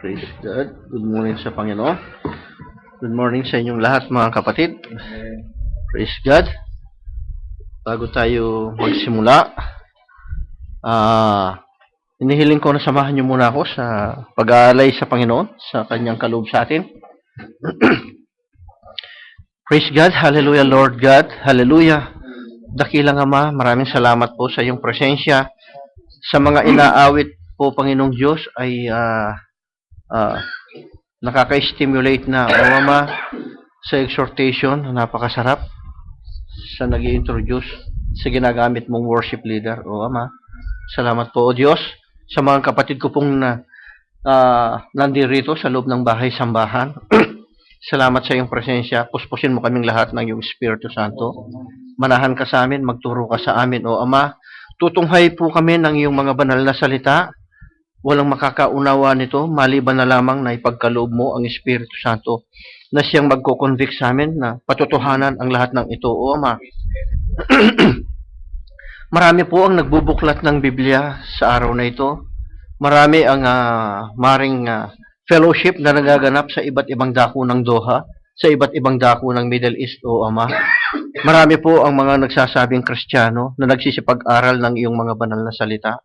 Praise God. Good morning sa Panginoon. Good morning sa inyong lahat mga kapatid. Praise God. Bago tayo magsimula, inihiling ko na samahan niyo muna ako sa pag-aalay sa Panginoon, sa kanyang kaloob sa atin. Praise God. Hallelujah, Lord God. Hallelujah. Dakilang Ama, maraming salamat po sa iyong presensya. Sa mga inaawit po, Panginoong Diyos, ay nakaka-stimulate na. O Ama, sa exhortation, napakasarap sa nag-i-introduce sa ginagamit mong worship leader. O Ama, salamat po, O Diyos, sa mga kapatid ko pong nandirito sa loob ng bahay-sambahan. Salamat sa iyong presensya. Puspusin mo kaming lahat ng iyong Espiritu Santo. Manahan ka sa amin, magturo ka sa amin. O Ama, tutunghay po kami ng iyong mga banal na salita. Walang makakaunawa nito, maliban na lamang na ipagkaloob mo ang Espiritu Santo na siyang magko-convict sa amin na patotohanan ang lahat ng ito. O Ama, marami po ang nagbubuklat ng Biblia sa araw na ito. Marami ang maring fellowship na nagaganap sa iba't ibang dako ng Doha, sa iba't ibang dako ng Middle East. O Ama, marami po ang mga nagsasabing Kristiyano na nagsisipag-aral ng iyong mga banal na salita.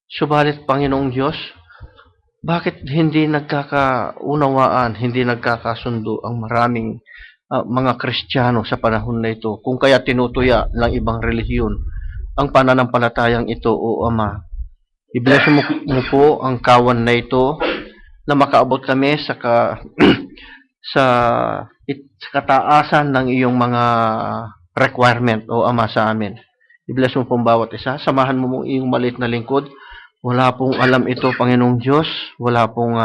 Subalit, Panginoong Diyos, bakit hindi nagkakaunawaan, hindi nagkakasundo ang maraming mga Kristiyano sa panahon na ito, kung kaya tinutuya ng ibang relihiyon ang pananampalatayang ito, O Ama? I-bless mo po ang kawan na ito na makaabot kami sa kataasan ng iyong mga requirement, O Ama, sa amin. I-bless mo po ang bawat isa. Samahan mo mong iyong maliit na lingkod. Wala pong alam ito, Panginoong Diyos. Wala pong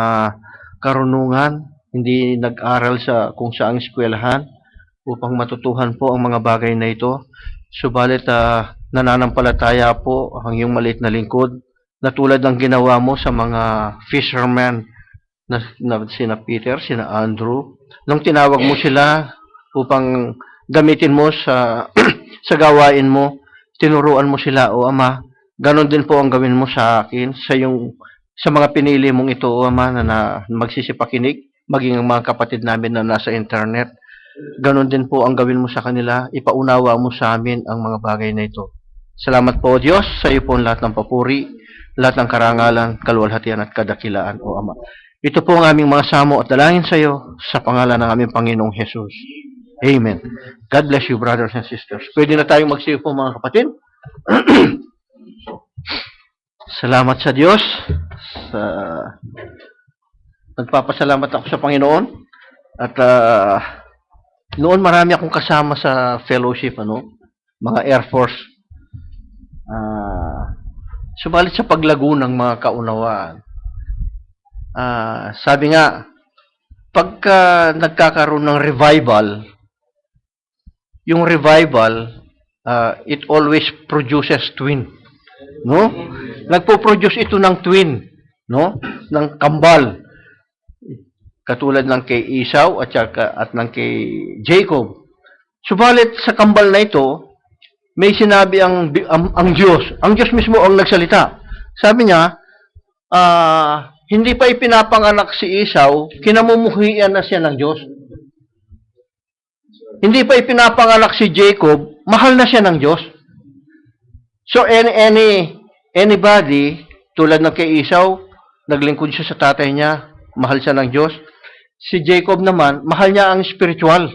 karunungan. Hindi nag-aral sa kung saang eskwelahan upang matutuhan po ang mga bagay na ito. Subalit, nananampalataya po ang iyong maliit na lingkod na tulad ng ginawa mo sa mga fishermen na sina Peter, sina Andrew. Nung tinawag mo sila upang gamitin mo sa sa gawain mo, tinuruan mo sila, O Ama. Ganon din po ang gawin mo sa akin, sa mga pinili mong ito, O Ama, na magsisipakinig, maging ang mga kapatid namin na nasa internet. Ganon din po ang gawin mo sa kanila, ipaunawa mo sa amin ang mga bagay na ito. Salamat po, Diyos, sa iyo po lahat ng papuri, lahat ng karangalan, kaluwalhatian at kadakilaan, O Ama. Ito po ang aming mga samo at dalangin sa iyo, sa pangalan ng aming Panginoong Jesus. Amen. God bless you, brothers and sisters. Pwede na tayong magsiyo po, mga kapatid. Salamat sa Diyos. Nagpapasalamat ako sa Panginoon. At noon marami akong kasama sa fellowship, mga Air Force. Subalit sa paglago ng mga kaunawaan. Sabi nga, pagka nagkakaroon ng revival, yung revival, it always produces twin. No? Nagpo-produce ito ng twin, no? Ng kambal. Katulad ng kay Esau at ng kay Jacob. Subalit sa kambal na ito, may sinabi ang Diyos. Ang Diyos mismo ang nagsalita. Sabi niya, hindi pa ipinapanganak si Esau, kinamumuhian na siya ng Diyos. Hindi pa ipinapanganak si Jacob, mahal na siya ng Diyos. So anybody, tulad ng kay Esau, naglingkod siya sa tatay niya, mahal siya ng Diyos. Si Jacob naman, mahal niya ang spiritual.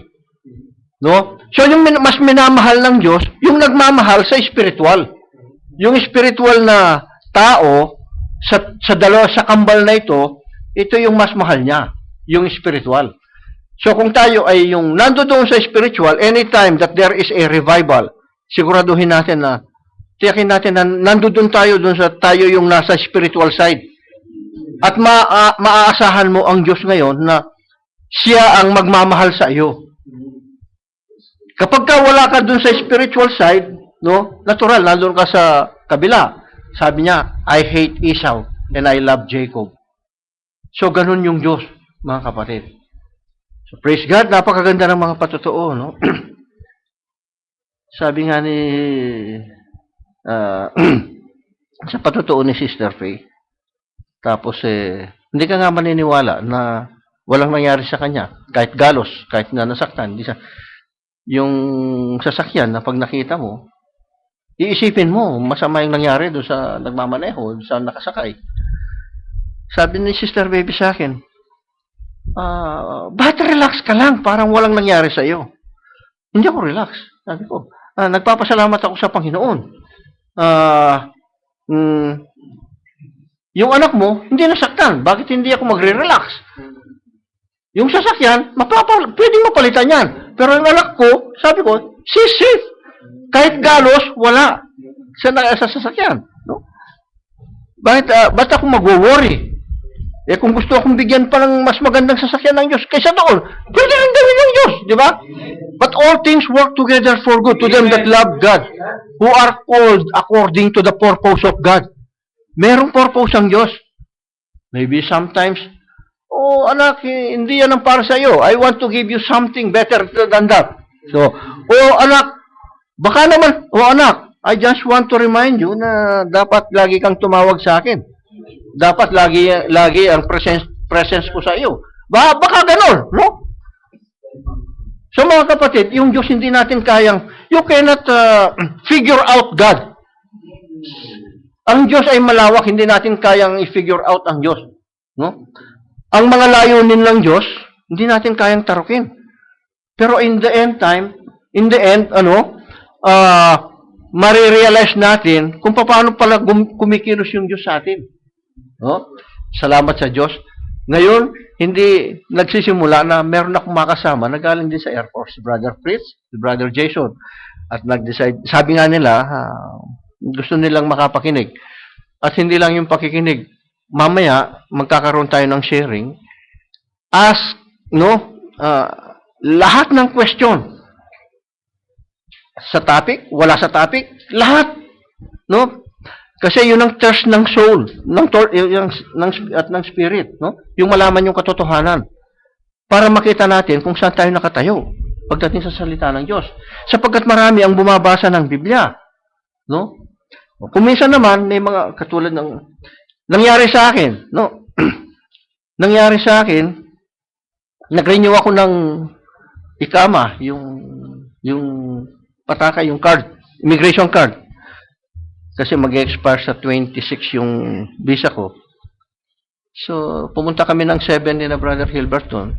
No? So yung mas minamahal ng Diyos, yung nagmamahal sa spiritual. Yung spiritual na tao, sa dalawa sa kambal na ito yung mas mahal niya, yung spiritual. So kung tayo ay yung nandoon sa spiritual, anytime that there is a revival, siguraduhin natin na, tiyakin natin na nandoon tayo tayo yung nasa spiritual side. At maaasahan mo ang Diyos ngayon na siya ang magmamahal sa iyo. Kapag wala ka dun sa spiritual side, no, natural, nandoon ka sa kabila. Sabi niya, I hate Esau and I love Jacob. So ganun yung Diyos, mga kapatid. So, praise God, napakaganda ng mga patotoo, no? Sabi nga ni sa patotoo ni Sister Faye, tapos Hindi ka nga maniniwala na walang nangyari sa kanya. Kahit galos, kahit na nasaktan. Hindi siya. Yung sasakyan na pag nakita mo, iisipin mo, masama yung nangyari doon sa nagmamaneho, sa nakasakay. Sabi ni Sister Baby sa akin, ba't relax ka lang? Parang walang nangyari sa iyo. Hindi ako relax. Sabi ko, nagpapasalamat ako sa Panginoon. Yung anak mo, hindi nasaktan. Bakit hindi ako magre-relax? Yung sasakyan, pwedeng mapalitan yan. Pero yung anak ko, sabi ko, safe. Kahit galos, wala sa sasakyan. No? Ba't ako mag-worry? Kung gusto akong bigyan pa ng mas magandang sasakyan ng Diyos, kaysa doon, pwede rin gawin ng Diyos, di ba? But all things work together for good to them that love God, who are called according to the purpose of God. Merong purpose ang Diyos. Maybe sometimes, anak, hindi yan ang para sa iyo. I want to give you something better than that. So, anak, baka naman, anak, I just want to remind you na dapat lagi kang tumawag sa akin. Dapat lagi ang presence ko sa iyo. Baka ganon, no? So mga kapatid, yung Diyos hindi natin kayang, you cannot figure out God. Ang Diyos ay malawak, hindi natin kayang i-figure out ang Diyos. No? Ang mga layunin ng Diyos, hindi natin kayang tarukin. Pero in the end, marirealize natin kung paano pala kumikilos yung Diyos sa atin. No? Salamat sa Diyos. Ngayon, hindi nagsisimula na meron akong makasama na galing din sa Air Force, si Brother Fritz, si Brother Jason. At nag-decide, sabi nga nila, gusto nilang makapakinig. At hindi lang yung pakikinig. Mamaya, magkakaroon tayo ng sharing. Ask, lahat ng question. Sa topic, wala sa topic, lahat. No? Kasi yun ang thirst ng soul, at ng spirit, no? Yung malaman yung katotohanan. Para makita natin kung saan tayo nakatayo pagdating sa salita ng Diyos. Sapagkat marami ang bumabasa ng Biblia, no? Kung minsan naman may mga katulad ng nangyari sa akin, no? Nangyari sa akin, nag-renew ako ng ikama, yung pataka, yung card, immigration card. Kasi mag-expire sa 26 yung visa ko. So, pumunta kami ng 7 ni na Brother Hilbert doon.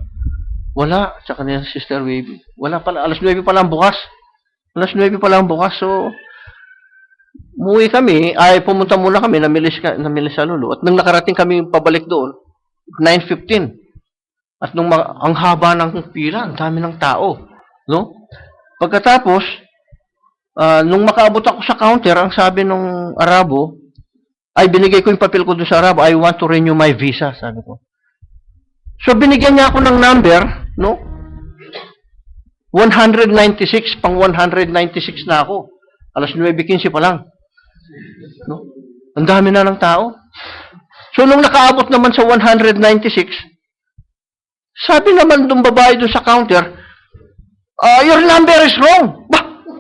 Wala. Tsaka ni Sister Baby. Wala pala. Alas 9 pa lang bukas. So, umuwi kami. Pumunta muna kami. Namilis sa Lulu. At nung nakarating kami pabalik doon, 9:15. At ang haba ng pila, ang dami ng tao. No? Pagkatapos, nung makaabot ako sa counter, ang sabi nung Arabo, ay binigay ko yung papel ko doon sa Arabo, I want to renew my visa, sabi ko. So, binigyan niya ako ng number, no? 196, pang 196 na ako. Alas 9:15 pa lang. No? Ang dami na ng tao. So, nung nakaabot naman sa 196, sabi naman nung babae doon sa counter, your number is wrong.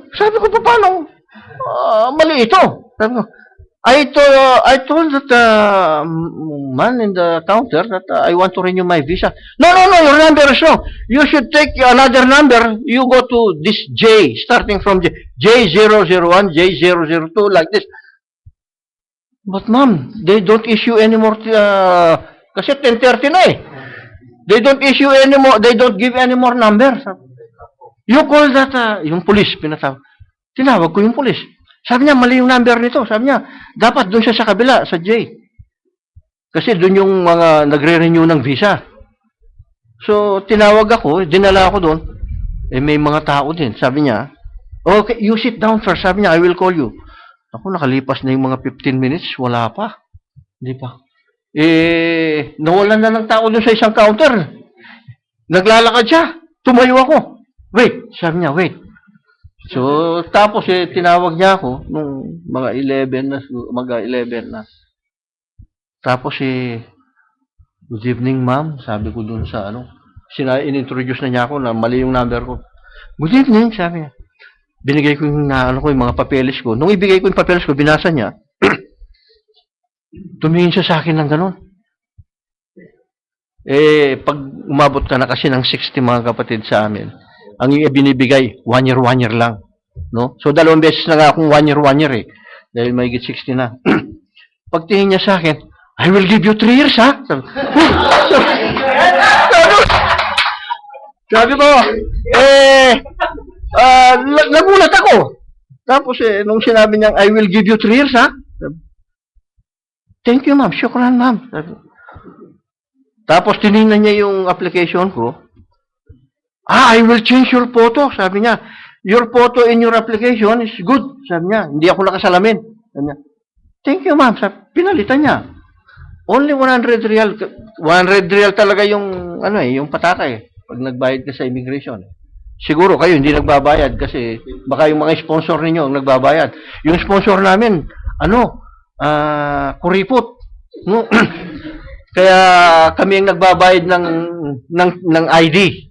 Sabi ko, paano? Mali ito. Sabi ko, I told that man in the counter that I want to renew my visa. No, your number is wrong. You should take another number. You go to this J, starting from J001, J002, like this. But ma'am, they don't issue anymore, kasi 10:30 na eh. They don't issue anymore, they don't give any more numbers. You call that, yung police, tinawag ko yung police. Sabi niya, mali yung number nito. Sabi niya, dapat doon siya sa kabila, sa J. Kasi doon yung mga nagre-renew ng visa. So, tinawag ako, dinala ako doon. May mga tao din. Sabi niya, okay, you sit down first. Sabi niya, I will call you. Ako, nakalipas na yung mga 15 minutes, wala pa. Hindi pa. Nawalan na ng tao doon sa isang counter. Naglalakad siya. Tumayo ako. Wait, sabi niya, wait. So, tapos tinawag niya ako nung mga 11 na. Tapos good evening ma'am, sabi ko dun sa in-introduce na niya ako na mali yung number ko. Good evening, sabi niya. Binigay ko yung yung mga papeles ko. Nung ibigay ko yung papeles ko, binasa niya. Tumingin siya sa akin ng ganun. Pag umabot ka na kasi ng 60 mga kapatid sa amin, ang ibinibigay, 1 year lang. No? So, 2 beses na nga akong 1 year eh. Dahil may 60 na. Pagtingin niya sa akin, I will give you 3 years, ha? Sabi ko, nagulat ako. Tapos, nung sinabi niya, I will give you 3 years, ha? Thank you, ma'am. Shukran, ma'am. Tapos, tinignan niya yung application ko. I will change your photo. Sabi niya, your photo in your application is good. Sabi niya, hindi ako nakasalamin. Sabi niya, thank you, ma'am. Pinalitan niya. Only 100 real. 100 real talaga yung, yung pataka eh. Pag nagbayad ka sa immigration. Siguro kayo hindi nagbabayad kasi baka yung mga sponsor ninyo ang nagbabayad. Yung sponsor namin, kuripot. No? Kaya kami ang nagbabayad ng ID.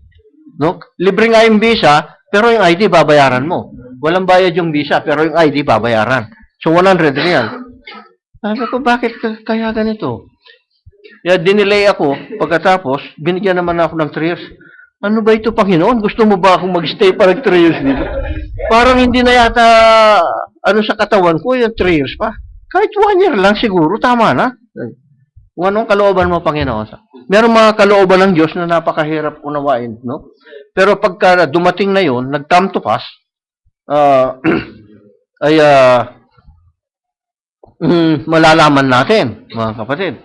No? Libre nga yung visa, pero yung ID babayaran mo. Walang bayad yung visa, pero yung ID babayaran. So 100 real. Sabi ko, bakit kaya ganito? Kaya dinelay ako, pagkatapos, binigyan naman ako ng 3 years. Ano ba ito, Panginoon? Gusto mo ba akong mag-stay parang 3 years dito? Parang hindi na yata, sa katawan ko, yung 3 years pa. Kahit 1 year lang siguro, tama na. Kung anong kalooban mo, Panginoon. Meron mga kalooban ng Diyos na napakahirap unawain, no? Pero pagka dumating na yun, nag-come to pass, malalaman natin, mga kapatid.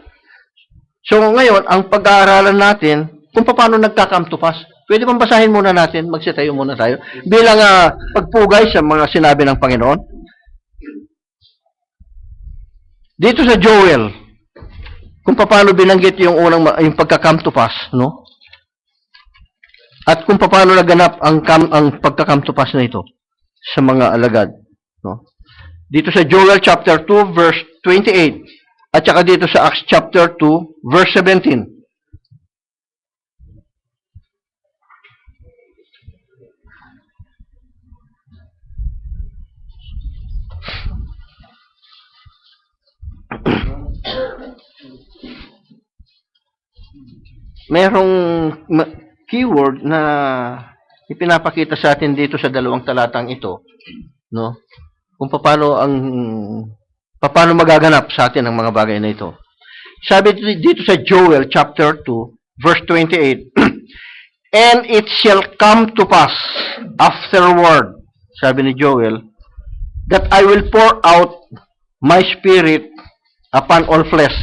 So ngayon, ang pag-aaralan natin, kung paano nagka-come to pass. Pwede bang basahin muna natin, magsitayo muna tayo, bilang pagpugay sa mga sinabi ng Panginoon. Dito sa Joel, kung paano binanggit yung yung pagka-come to pass, no? At kung paano naganap ang pagka-come to pass na ito sa mga alagad, no? Dito sa Joel chapter 2 verse 28 at saka dito sa Acts chapter 2 verse 17. Merong keyword na ipinapakita sa atin dito sa 2 talatang ito, no? Kung paano magaganap sa atin ang mga bagay na ito. Sabi dito sa Joel chapter 2 verse 28, and it shall come to pass afterward, sabi ni Joel, that I will pour out my spirit upon all flesh.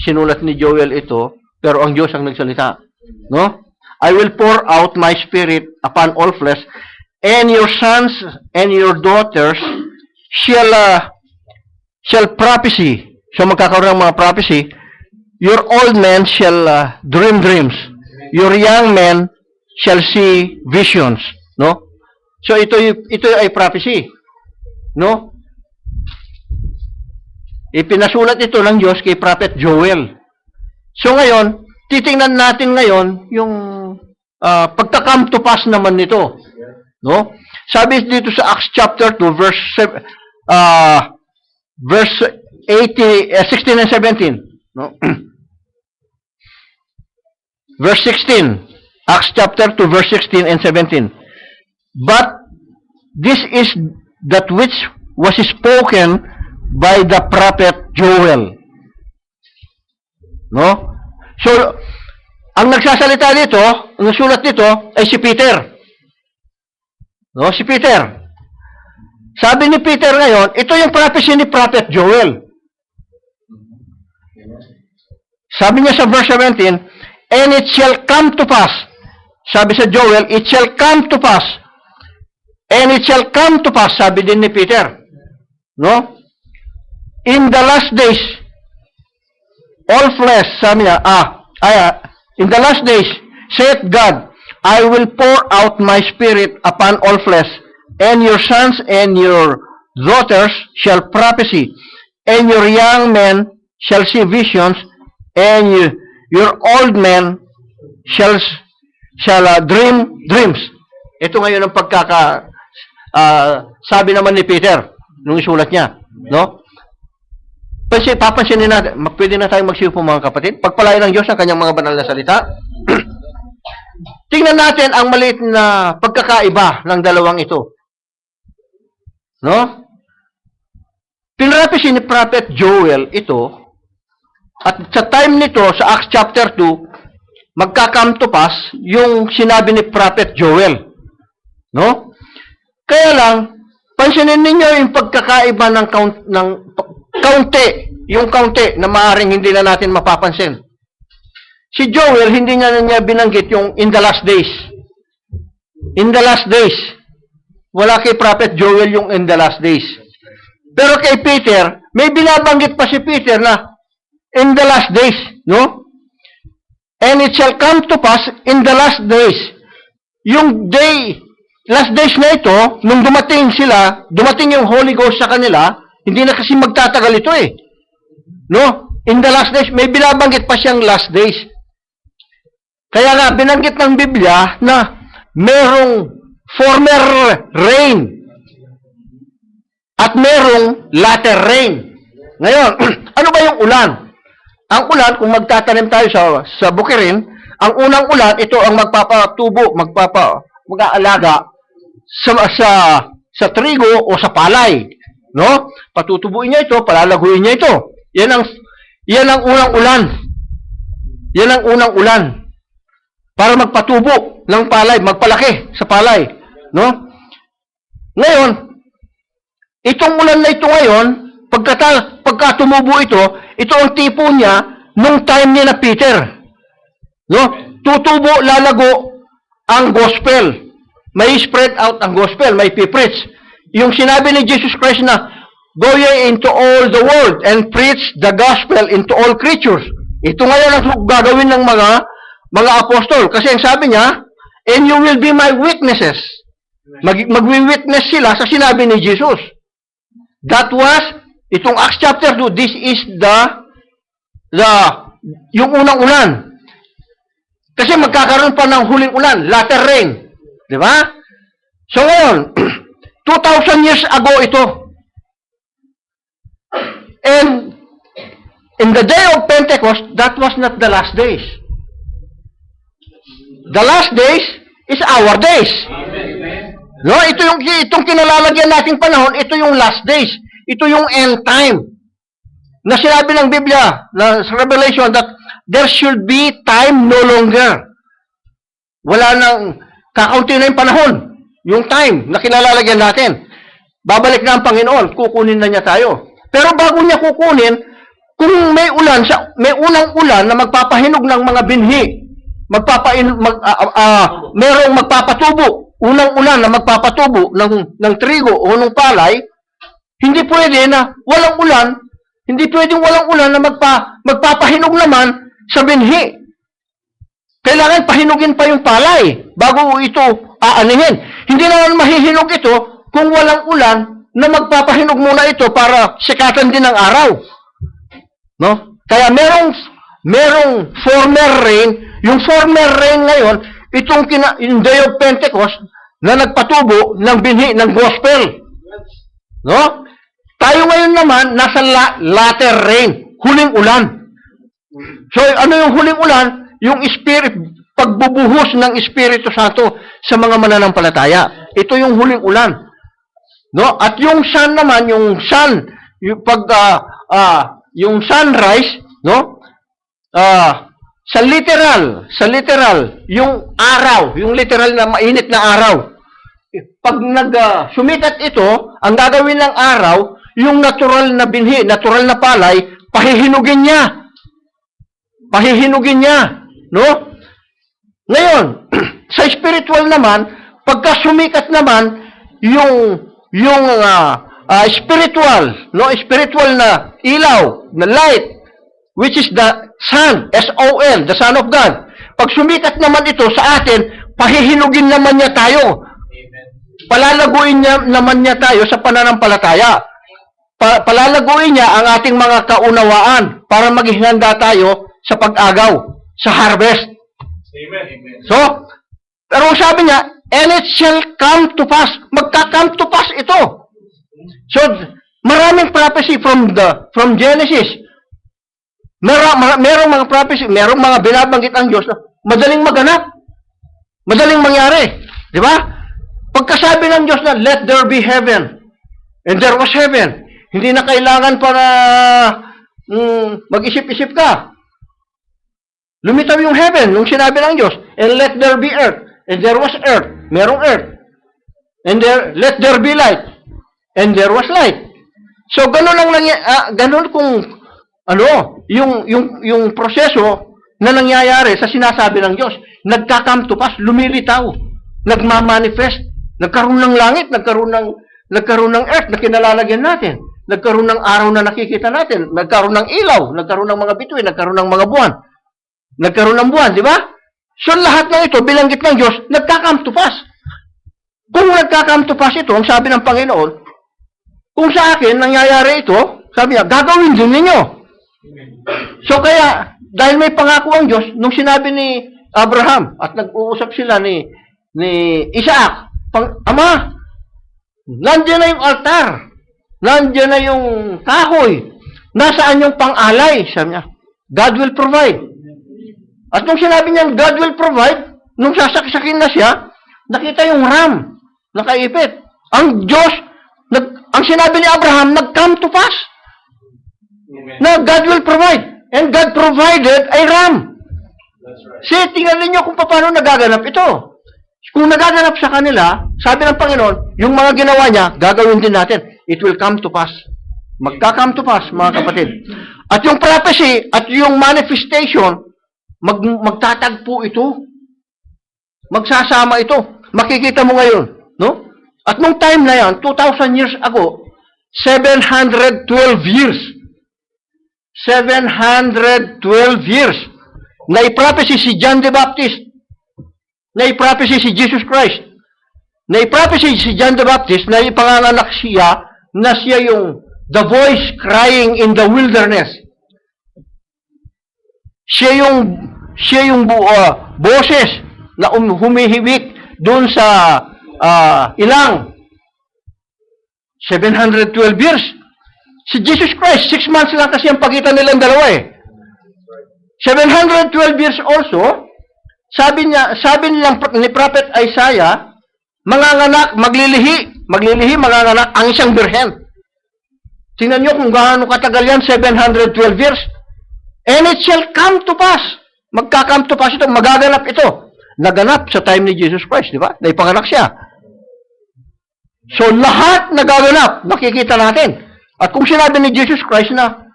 Sinulat ni Joel ito, pero ang Diyos ang nagsalita. No? I will pour out my spirit upon all flesh, and your sons and your daughters shall prophesy. So magkakaroon ng mga prophecy. Your old men shall dream dreams. Your young men shall see visions. No? So ito ay prophecy. No? Ipinasulat ito ng Diyos kay Prophet Joel. So ngayon, titingnan natin ngayon yung pagka-come to pass naman nito. No? Sabi dito sa Acts chapter 2 verse 16 and 17. No? Verse 16. Acts chapter 2 verse 16 and 17. But this is that which was spoken by the prophet Joel. No? So, ang nagsasalita dito, ang nasulat dito, ay si Peter. No? Si Peter. Sabi ni Peter ngayon, ito yung prophecy ni Prophet Joel. Sabi niya sa verse 17, and it shall come to pass. Sabi sa Joel, it shall come to pass. And it shall come to pass, sabi din ni Peter. No? In the last days, all flesh, sabi niya, in the last days, saith God, I will pour out my spirit upon all flesh, and your sons and your daughters shall prophesy, and your young men shall see visions, and your old men shall dream dreams. Ito ngayon ang sabi naman ni Peter, nung isulat niya, no? papansinin natin, pwede na tayong magsiupo mga kapatid. Pagpalain ng Diyos ang kanyang mga banal na salita. Tingnan natin ang maliit na pagkakaiba ng dalawang ito. No? Pinrapisin ni Prophet Joel ito, at sa time nito, sa Acts chapter 2, magka-come to pass yung sinabi ni Prophet Joel. No? Kaya lang, pansinin ninyo yung pagkakaiba ng kaunti na maaaring hindi na natin mapapansin. Si Joel, hindi niya binanggit yung in the last days. In the last days. Wala kay Prophet Joel yung in the last days. Pero kay Peter, may binabanggit pa si Peter na in the last days. No? And it shall come to pass in the last days. Yung last days na ito, nung dumating yung Holy Ghost sa kanila, hindi na kasi magtatagal ito eh. No? In the last days, may binabanggit pa siyang last days. Kaya nga, binanggit ng Biblia na merong former rain at merong latter rain. Ngayon, ano ba yung ulan? Ang ulan, kung magtatanim tayo sa bukirin, ang unang ulan, ito ang magpapatubo, mag-aalaga sa trigo o sa palay. No? Patutubuin niya ito, palalaguin niya ito. Yan ang unang ulan. Yan ang unang ulan. Para magpatubo ng palay, magpalaki sa palay. No? Ngayon, itong ulan na ito ngayon, pagka tumubo ito ang tipo niya nung time niya na Peter. No? Tutubo, lalago ang gospel. May spread out ang gospel, may pipreach. Yung sinabi ni Jesus Christ na, go ye into all the world and preach the gospel into all creatures. Ito ngayon ang gagawin ng mga apostol. Kasi ang sabi niya, and you will be my witnesses. Magwi-witness sila sa sinabi ni Jesus. That was, itong Acts chapter 2, this is yung unang ulan. Kasi magkakaroon pa ng huling ulan, latter rain. Di ba? So ngayon, 2,000 years ago ito. And in the day of Pentecost, that was not the last days. The last days is our days. No, itong kinalalagyan nating panahon, ito yung last days. Ito yung end time. Na sinabi ng Biblia, sa Revelation, that there should be time no longer. Wala nang, kakaunti na yung panahon. Yung time na kinalalagyan natin. Babalik na ang Panginoon, kukunin na niya tayo. Pero bago niya kukunin, kung may unang ulan na magpapahinog ng mga binhi, merong magpapatubo, unang ulan na magpapatubo ng trigo o ng palay, hindi pwede na walang ulan, hindi pwedeng walang ulan na magpapahinog naman sa binhi. Kailangan pahinugin pa yung palay bago ito aanihin. Hindi naman mahihinog ito kung walang ulan na magpapahinog muna ito para sikatan din ng araw. No? Kaya merong former rain. Yung former rain ngayon, yung Day of Pentecost na nagpatubo ng binhi ng gospel. No? Tayo ngayon naman nasa latter rain, huling ulan. So ano yung huling ulan? Yung pagbubuhos ng Espiritu Santo sa mga mananampalataya. Ito yung huling ulan. No? At yung sun naman, yung sunrise, no? Sa literal, yung araw, yung literal na mainit na araw. Pag sumikat ito, ang gagawin ng araw, yung natural na binhi, natural na palay, pahihinugin niya. Pahihinugin niya. No? Ngayon, sa spiritual naman, pagka sumikat naman, yung spiritual na ilaw, na light, which is the Son, S-O-N, the Son of God. Pag sumikat naman ito sa atin, pahihinugin naman niya tayo. Palalaguin naman niya tayo sa pananampalataya. Palalaguin niya ang ating mga kaunawaan para maging handa tayo sa pag-agaw, sa harvest. Amen. So, pero sabi niya, and it shall come to pass. Magka-come to pass ito. So, Maraming prophecy from Genesis. Merong mga prophecy, merong mga binabanggit ang Diyos na madaling maganap. Madaling mangyari. Di ba? Pagkasabi ng Diyos na, let there be heaven. And there was heaven. Hindi na kailangan para mag-isip-isip ka. Lumitaw yung heaven, nung sinabi ng Diyos, and let there be earth. And there was earth. Merong earth. And let there be light. And there was light. So, ganun lang ganun kung, yung proseso na nangyayari sa sinasabi ng Diyos. Nagka-come to pass, lumilitaw. Nagmamanifest. Nagkaroon ng langit, nagkaroon ng earth na kinalalagyan natin. Nagkaroon ng araw na nakikita natin. Nagkaroon ng ilaw. Nagkaroon ng mga bituin. Nagkaroon ng mga buwan. Nagkaroon ng buwan, di ba? So, lahat ng ito, bilanggit ng Diyos, nagka-come to pass. Kung nagka-come to pass ito, ang sabi ng Panginoon, kung sa akin, nangyayari ito, sabi niya, gagawin din ninyo. So, kaya, dahil may pangako ang Diyos, nung sinabi ni Abraham, at nag-uusap sila ni Isaac, Ama, nandiyan na yung altar, nandiyan na yung kahoy, nasaan yung pang-alay? Sabi niya, God will provide. At nung sinabi niya, God will provide, nung sasaksakin na siya, nakita yung ram, nakaipit. Ang Diyos, ang sinabi ni Abraham, nag-come to pass. Na God will provide. And God provided a ram. Right. Tingnan ninyo kung paano nagaganap ito. Kung nagaganap sa kanila, sabi ng Panginoon, yung mga ginawa niya, gagawin din natin. It will come to pass. Magka-come to pass, mga kapatid. At yung prophecy, at yung manifestation, magtatagpo ito. Magsasama ito. Makikita mo ngayon. No? At nung time na yan, 2,000 years ago, 712 years. 712 years. Nai-prophecy si John the Baptist. Nai-prophecy si Jesus Christ. Nai-prophecy si John the Baptist na ipanganganak siya na siya yung the voice crying in the wilderness. Siya yung boses na humihibik doon sa ilang 712 years. Si Jesus Christ, 6 months lang kasi ang pagitan nilang dalawa eh. 712 years also, sabi nilang ni Prophet Isaiah, manganganak, maglilihi, manganganak ang isang birhen. Tingnan nyo kung gaano katagal yan, 712 years. And it shall come to pass. Magka-come to pass ito, magaganap ito. Naganap sa time ni Jesus Christ, di ba? Naipanganak siya. So, lahat nagaganap, makikita natin. At kung sinabi ni Jesus Christ na,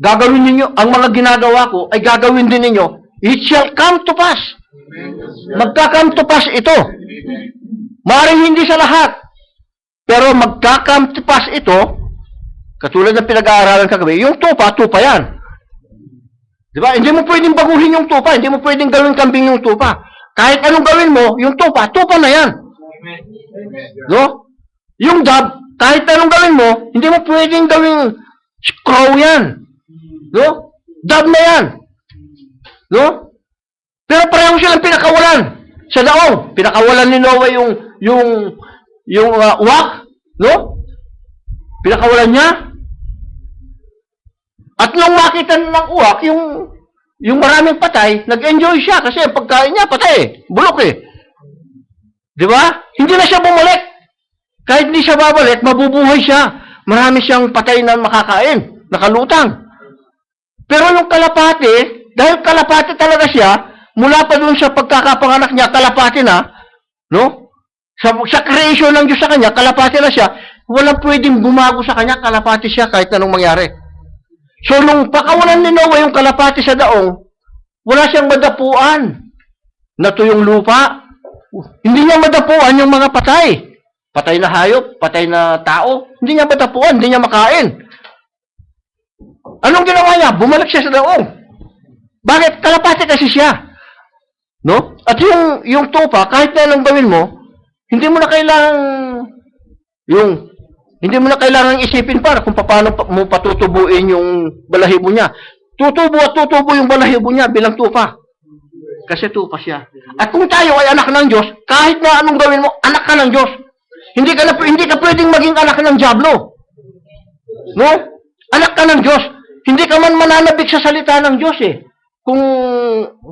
gagawin ninyo, ang mga ginagawa ko, ay gagawin din ninyo, it shall come to pass. Magka-come to pass ito. Maaaring hindi sa lahat. Pero magka-come to pass ito, katulad ng pinag-aaralan kagabi, yung tupa yan. Diba? Hindi mo pwedeng baguhin yung tupa, hindi mo pwedeng gawin kambing yung tupa. Kahit anong gawin mo, yung tupa na yan. No? Yung dab, kahit anong gawin mo, hindi mo pwedeng gawin scroll yan. No? Dab na yan. No? Pero pareho silang pinakawalan sa daong. Pinakawalan ni Noah yung uwak. No? Pinakawalan niya. At nung makita ng uwak, yung maraming patay, nag-enjoy siya kasi ang pagkain niya patay. Bulok eh. Di ba? Hindi na siya bumalik. Kahit hindi siya babalik, mabubuhay siya. Marami siyang patay na makakain. Nakalutang. Pero yung kalapati, dahil kalapati talaga siya, mula pa dun sa pagkakapanganak niya, kalapati na, no? Sa creation ng Diyos sa kanya, kalapati na siya, walang pwedeng bumago sa kanya, kalapati siya kahit anong mangyari. So, nung pakawalan ni Noah yung kalapati sa daong, wala siyang madapuan. Natuyong lupa. Hindi niya madapuan yung mga patay. Patay na hayop, patay na tao. Hindi niya madapuan, hindi niya makain. Anong ginawa niya? Bumalik siya sa daong. Bakit? Kalapati kasi siya. No? At yung tupa, kahit na anong gawin mo, hindi mo na kailangang isipin para kung paano mo patutubuin yung balahibo niya. Tutubo yung balahibo niya bilang tupa. Kasi tupa siya. At kung tayo ay anak ng Diyos, kahit na anong gawin mo, anak ka ng Diyos. Hindi ka pwedeng maging anak ng dyablo. No? Anak ka ng Diyos. Hindi ka man mananabik sa salita ng Diyos eh. Kung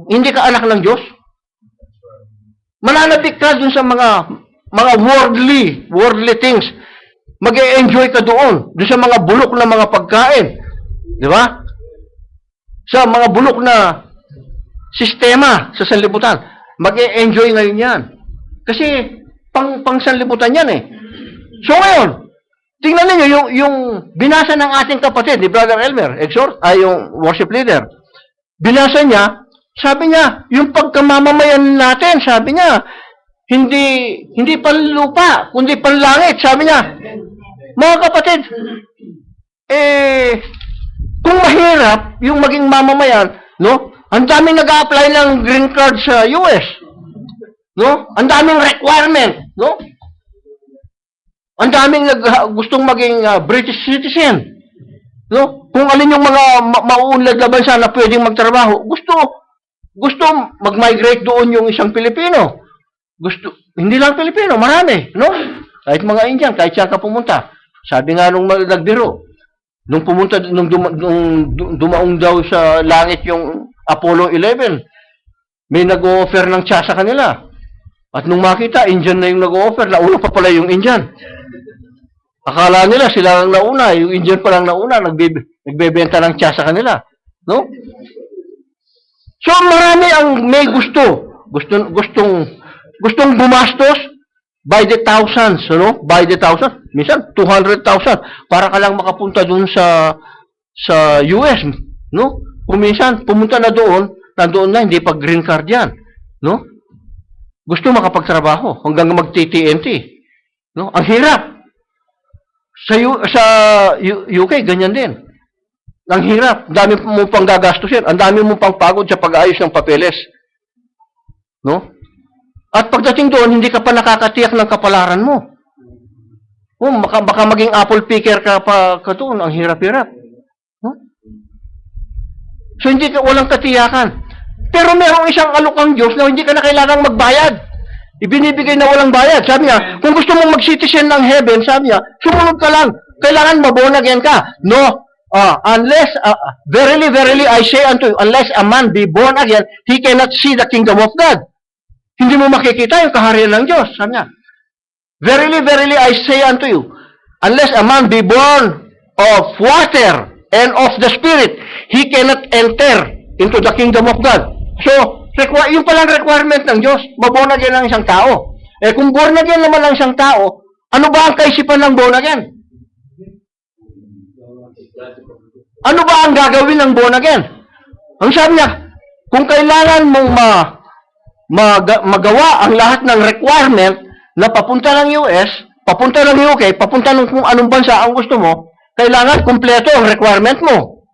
hindi ka anak ng Diyos. Mananabik ka dun sa mga worldly things. Mag-e-enjoy ka doon. Doon sa mga bulok na mga pagkain. Di ba? Sa mga bulok na sistema sa sanlibutan. Mag-e-enjoy ngayon yan. Kasi pang sanlibutan yan eh. So ngayon, tingnan niyo yung binasa ng ating kapatid, ni Brother Elmer, yung worship leader. Binasa niya, sabi niya, yung pagkamamamayan natin, sabi niya, hindi panlupa, kundi panlangit, sabi niya. Mga kapatid, kung mahirap yung maging mamamayan, no? Ang daming nag-a-apply ng green card sa US. No? Ang daming requirement, no? Ang daming gustong maging British citizen. No? Kung alin yung mga mauunlad na bansa na pwedeng magtrabaho, gusto mag-migrate doon yung isang Pilipino. Hindi lang Pilipino, marami, no? Kahit mga Indian, kahit saan ka pumunta. Sabi nga nung nagbiro, nung dumaong daw sa langit yung Apollo 11, may nag-o-offer ng tsa sa kanila. At nung makita, Indian na yung nag-o-offer, nauna pa pala yung Indian. Akala nila sila ang nauna, yung Indian pa lang nauna, nagbebenta ng tsa sa kanila. No? So marami ang may gustong gumastos by the thousands, no? By the thousands, minsan 200,000 para ka lang makapunta dun sa US, no? Kung minsan pumunta na doon, nandoon na hindi pa green card 'yan, no? Gusto makapagtrabaho hanggang mag-TTNT, no? Ang hirap. Sa UK ganyan din. Ang hirap, dami mo pang gagastusin, ang dami mo pang pagod sa pag-aayos ng papeles. No? At pagdating doon, hindi ka pa nakakatiyak ng kapalaran mo. Baka maging apple picker ka pa doon, ang hirap-hirap. No? So hindi ka walang katiyakan. Pero merong isang alokang Diyos na hindi ka na kailangang magbayad. Ibinibigay na walang bayad. Sabi niya, kung gusto mong mag-citizen ng heaven, sabi niya, sumunod ka lang. Kailangan maborn again ka. No. Unless, verily, verily, I say unto you, unless a man be born again, he cannot see the kingdom of God. Hindi mo makikita yung kaharian ng Diyos. Sabi niya, verily, verily, I say unto you, unless a man be born of water and of the Spirit, he cannot enter into the kingdom of God. So, yung palang requirement ng Diyos, maborn again ang isang tao. Kung born again naman ang isang tao, ano ba ang kaisipan ng born again? Ano ba ang gagawin ng born again? Ang sabi niya, kung kailangan mong magawa ang lahat ng requirement na papunta ng US, papunta ng UK, papunta ng kung anong bansa ang gusto mo, kailangan kumpleto ang requirement mo.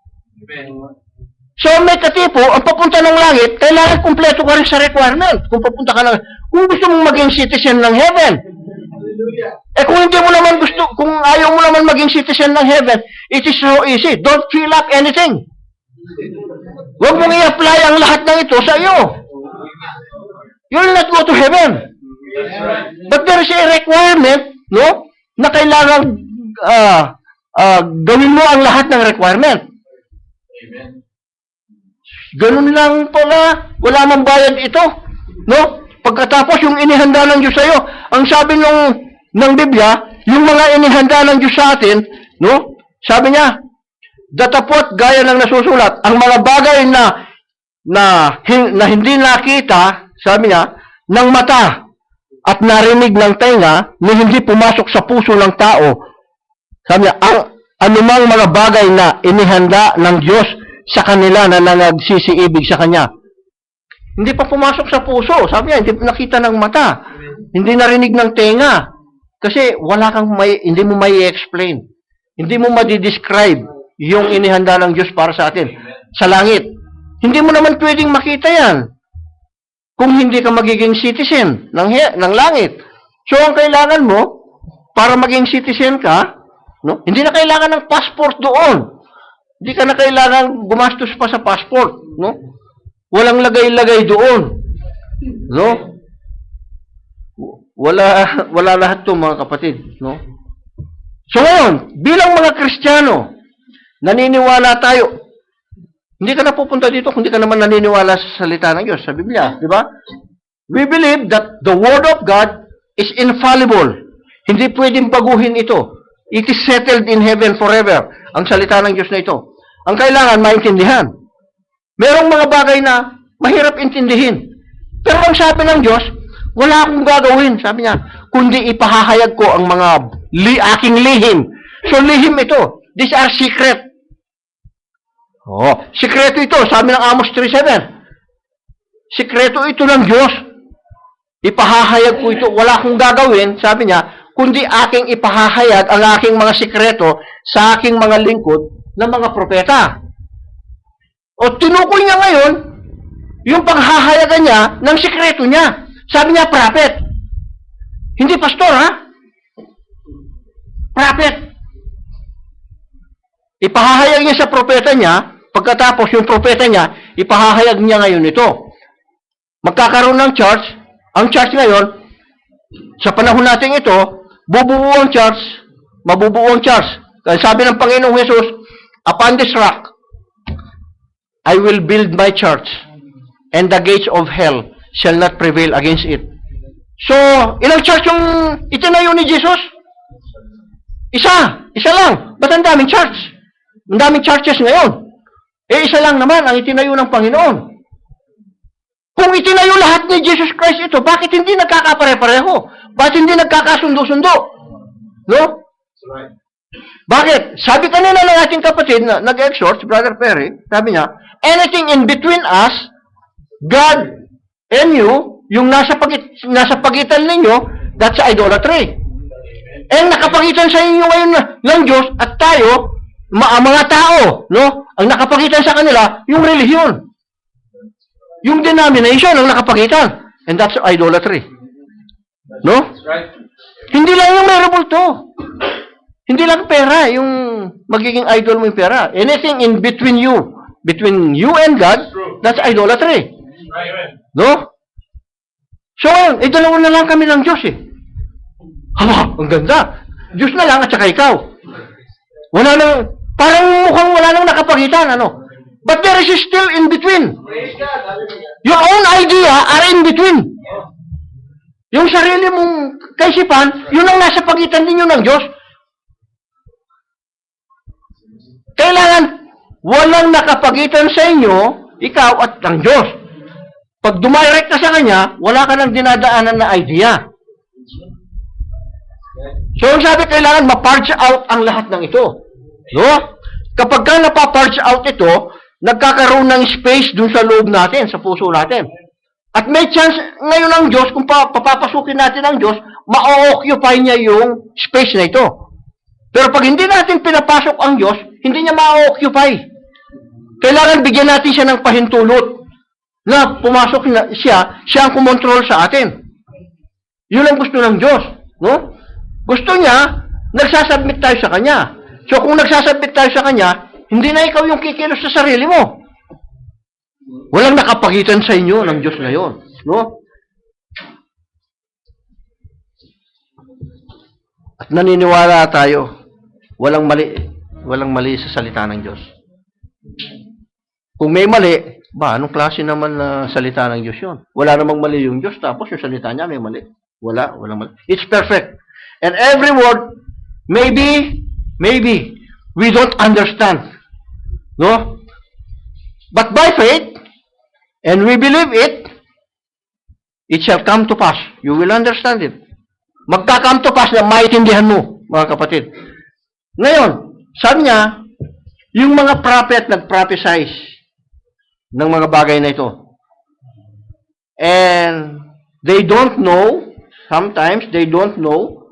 So may katipo, ang papunta ng langit, kailangan kumpleto ka rin sa requirement. Kung papunta ka ng, kung gusto mong maging citizen ng heaven. Kung hindi mo naman gusto, kung ayaw mo naman maging citizen ng heaven, it is so easy. Don't fill up anything. Huwag mong i-apply ang lahat ng ito sa iyo. You'll not go to heaven. But there is a requirement, no? Na kailangan gawin mo ang lahat ng requirement. Amen. Ganun lang pala. Wala mang bayad ito. No? Pagkatapos yung inihanda ng Diyos sa'yo, ang sabi ng Biblia, yung mga inihanda ng Diyos sa atin, no? Sabi niya, datapot gaya ng nasusulat, ang mga bagay na hindi nakita, sabi niya, ng mata at narinig ng tenga, na hindi pumasok sa puso ng tao. Sabi niya, ang anumang mga bagay na inihanda ng Diyos sa kanila na nagsisiibig sa Kanya. Hindi pa pumasok sa puso. Sabi niya, hindi nakita ng mata. Hindi narinig ng tenga. Kasi hindi mo may explain. Hindi mo madi-describe yung inihanda ng Diyos para sa atin sa langit. Hindi mo naman pwedeng makita yan kung hindi ka magiging citizen ng langit. So, ang kailangan mo, para maging citizen ka, no? Hindi na kailangan ng passport doon. Hindi ka na kailangan gumastos pa sa passport, no? Walang lagay-lagay doon, no? Wala lahat 'to, mga kapatid, no? So ngayon, bilang mga Kristiyano, naniniwala tayo. Hindi ka na pupunta dito kung hindi ka naman naniniwala sa salita ng Diyos, sa Biblia, di ba? We believe that the Word of God is infallible. Hindi pwedeng baguhin ito. It is settled in heaven forever. Ang salita ng Diyos na ito. Ang kailangan maintindihan. Merong mga bagay na mahirap intindihin. Pero ang sabi ng Diyos, wala akong gagawin, sabi niya, kundi ipahahayag ko ang mga aking lihim. So lihim ito. These are secret. Sikreto ito, sabi ng Amos 3:7. Sikreto ito ng Diyos. Ipahahayag ko ito. Wala akong gagawin, sabi niya, kundi aking ipahahayag ang aking mga sikreto sa aking mga lingkod na mga propeta. O tinukoy niya ngayon yung panghahayagan niya ng sikreto niya. Sabi niya, prophet. Hindi pastor, ha? Prophet. Ipahahayag niya sa propeta niya, pagkatapos yung propeta niya, ipahahayag niya ngayon ito. Magkakaroon ng church, ang church ngayon, sa panahon natin ito, bubuo ang church, mabubuo ang church. Kaya sabi ng Panginoong Jesus, upon this rock, I will build my church, and the gates of hell shall not prevail against it. So, ilang church yung itinayo ni Jesus? Isa lang. Ba't ang daming church? Ang daming churches ngayon. Isa lang naman ang itinayo ng Panginoon. Kung itinayo lahat ni Jesus Christ ito, bakit hindi nagkakapare-pareho? Bakit hindi nagkakasundo-sundo? No? Bakit? Sabi kanina ng ating kapatid na nag-exhort, si Brother Perry, sabi niya, anything in between us, God and you, yung nasa pagitan ninyo, that's idolatry. And nakapagitan sa inyo ngayon ng Diyos at tayo, mga tao, no? Ang nakapagitan sa kanila, yung relihiyon. Yung denomination ang nakapagitan. And that's idolatry. No? Hindi lang yung meron to. Hindi lang pera, yung magiging idol mo yung pera. Anything in between you and God, that's idolatry. No? So, dalawa na lang kami ng Diyos eh. Ang ganda. Diyos na lang at saka ikaw. Wala nang, parang mukhang wala nang nakapagitan, ano? But there is still in between. Your own idea are in between. Yung sarili mong kaisipan, yun ang nasa pagitan ninyo ng Diyos. Kailangan, walang nakapagitan sa inyo, ikaw at ang Diyos. Pag dumirect ka sa Kanya, wala ka nang dinadaanan na idea. So, ang sabi, kailangan ma-purge out ang lahat ng ito. No? Kapag ka napa-purge out ito, nagkakaroon ng space dun sa loob natin, sa puso natin. At may chance ngayon ang Diyos, kung papapasukin natin ang Diyos, ma-occupy niya yung space na ito. Pero pag hindi natin pinapasok ang Diyos, hindi niya ma-occupy. Kailangan bigyan natin siya ng pahintulot na pumasok na siya ang kumontrol sa atin. Yun ang gusto ng Diyos. No? Gusto niya, nagsasubmit tayo sa Kanya. So kung nagsasubmit tayo sa Kanya, hindi na ikaw yung kikilos sa sarili mo. Walang nakapagitan sa inyo ng Diyos na yun. No? At naniniwala tayo, walang mali sa salita ng Diyos. Kung may mali, anong klase naman na salita ng Diyos yun? Wala namang mali yung Diyos, tapos yung salita niya may mali. Walang mali. It's perfect. And every word, maybe, we don't understand. No? But by faith, and we believe it shall come to pass. You will understand it. Magka-come to pass na maintindihan mo, mga kapatid. Ngayon, sabi niya, yung mga prophet nag-prophesize ng mga bagay na ito. And they don't know, sometimes they don't know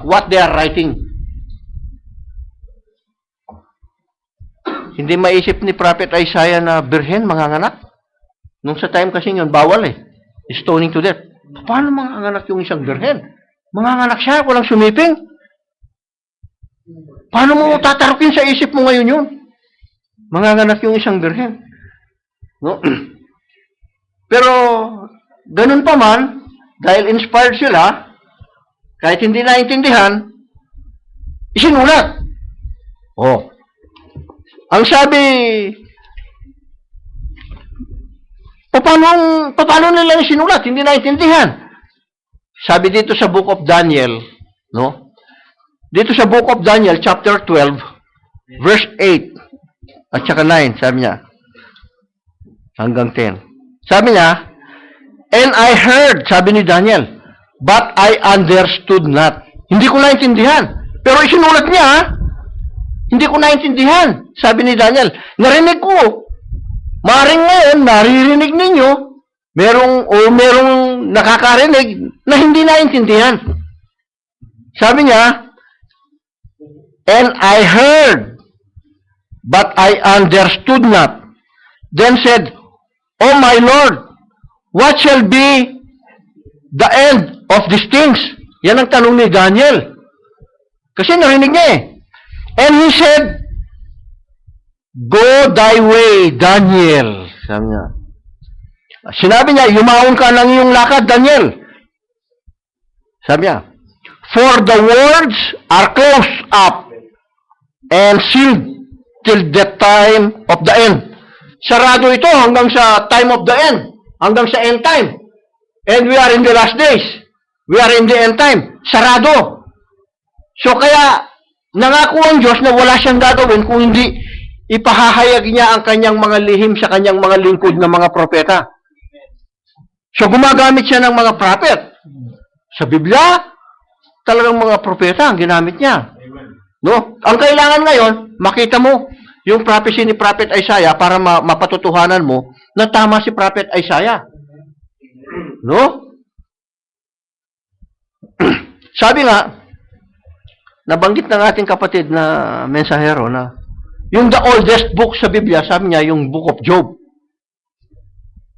what they are writing. Hindi maisip ni Prophet Isaiah na birhen, manganganak. Nung sa time kasi yun, bawal eh. Stoning to death. Paano manganganak yung isang birhen? Manganganak siya, walang sumiping. Paano mo tatarukin sa isip mo ngayon yun? Manganganak yung isang birhen. No? Pero, ganun pa man, dahil inspired sila, kahit hindi naintindihan, Isinulat. Oh. Ang sabi, paano nila isinulat? Hindi naintindihan. Sabi dito sa Book of Daniel, no? Dito sa Book of Daniel, chapter 12, verse 8, at saka 9, sabi niya, hanggang 10. Sabi niya, and I heard, sabi ni Daniel, but I understood not. Hindi ko naintindihan. Pero isinulat niya, ha? Hindi ko naintindihan. Sabi ni Daniel, narinig ko. Maring ngayon, naririnig ninyo, merong nakakarinig na hindi naintindihan. Sabi niya, and I heard, but I understood not. Then said, O my Lord, what shall be the end of these things? Yan ang tanong ni Daniel. Kasi narinig niya eh. And he said, Go thy way, Daniel. Sabi niya. Sinabi niya, yumaon ka ng iyong lakad, Daniel. Sabi niya, for the words are closed up and sealed till the time of the end. Sarado ito hanggang sa time of the end. Hanggang sa end time. And we are in the last days. We are in the end time. Sarado. So kaya, nangako ang Diyos na wala siyang gagawin kung hindi ipahahayag niya ang kanyang mga lihim sa kanyang mga lingkod na mga propeta. So gumagamit siya ng mga prophet. Sa Biblia, talagang mga propeta ang ginamit niya. No? Ang kailangan ngayon, makita mo yung prophecy ni Prophet Isaiah para mapatutuhanan mo na tama si Prophet Isaiah. No? Sabi nga, nabanggit ng ating kapatid na mensahero na yung the oldest book sa Biblia, sabi niya, yung Book of Job.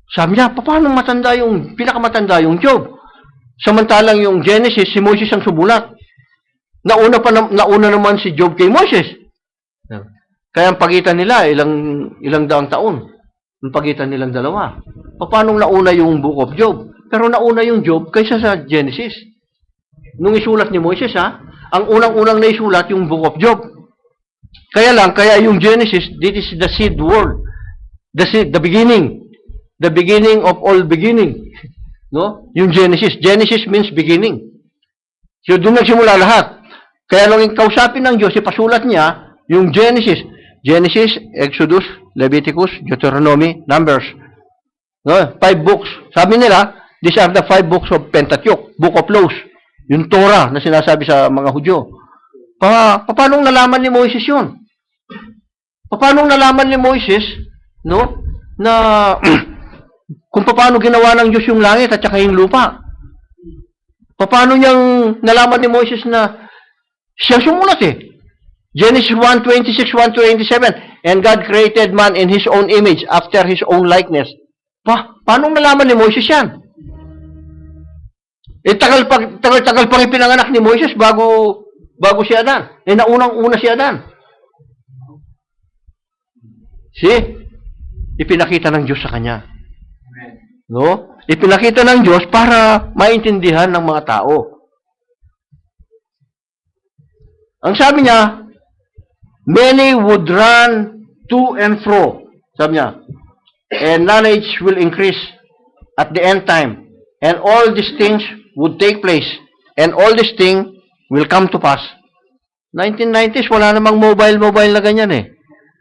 Sabi niya, paano pinakamatanda yung Job? Samantalang yung Genesis, si Moses ang sumulat. Nauna naman si Job kay Moses. Kaya ang pagitan nila, ilang daang taon. Ang pagitan nilang dalawa. Paano nauna yung Book of Job? Pero nauna yung Job kaysa sa Genesis. Nung isulat ni Moses, ang unang-unang naisulat yung Book of Job. Kaya yung Genesis, this is the seed world. The beginning. The beginning of all beginning. No? Yung Genesis. Genesis means beginning. So, doon nagsimula lahat. Kaya nung kausapin ng Diyos, ipasulat niya yung Genesis. Genesis, Exodus, Leviticus, Deuteronomy, Numbers. No? 5 books. Sabi nila, these are the 5 books of Pentateuch, Book of Laws. Yung Torah na sinasabi sa mga Hudyo. Paano nalaman ni Moses yun? Paano nalaman ni Moses, no, na kung paano ginawa ng Diyos yung langit at saka yung lupa? Paano niyang nalaman ni Moses na siya sumulat eh? Genesis 1:26, 1:27, and God created man in His own image, after His own likeness. Paano nalaman ni Moses yan? Tagal pang ipinanganak ni Moses bago si Adan. Naunang-una si Adan. Ipinakita ng Diyos sa kanya. No? Ipinakita ng Diyos para maintindihan ng mga tao. Ang sabi niya, many would run to and fro. Sabi niya, and knowledge will increase at the end time. And all these things would take place. And all these things will come to pass. 1990s, wala namang mobile na ganyan eh.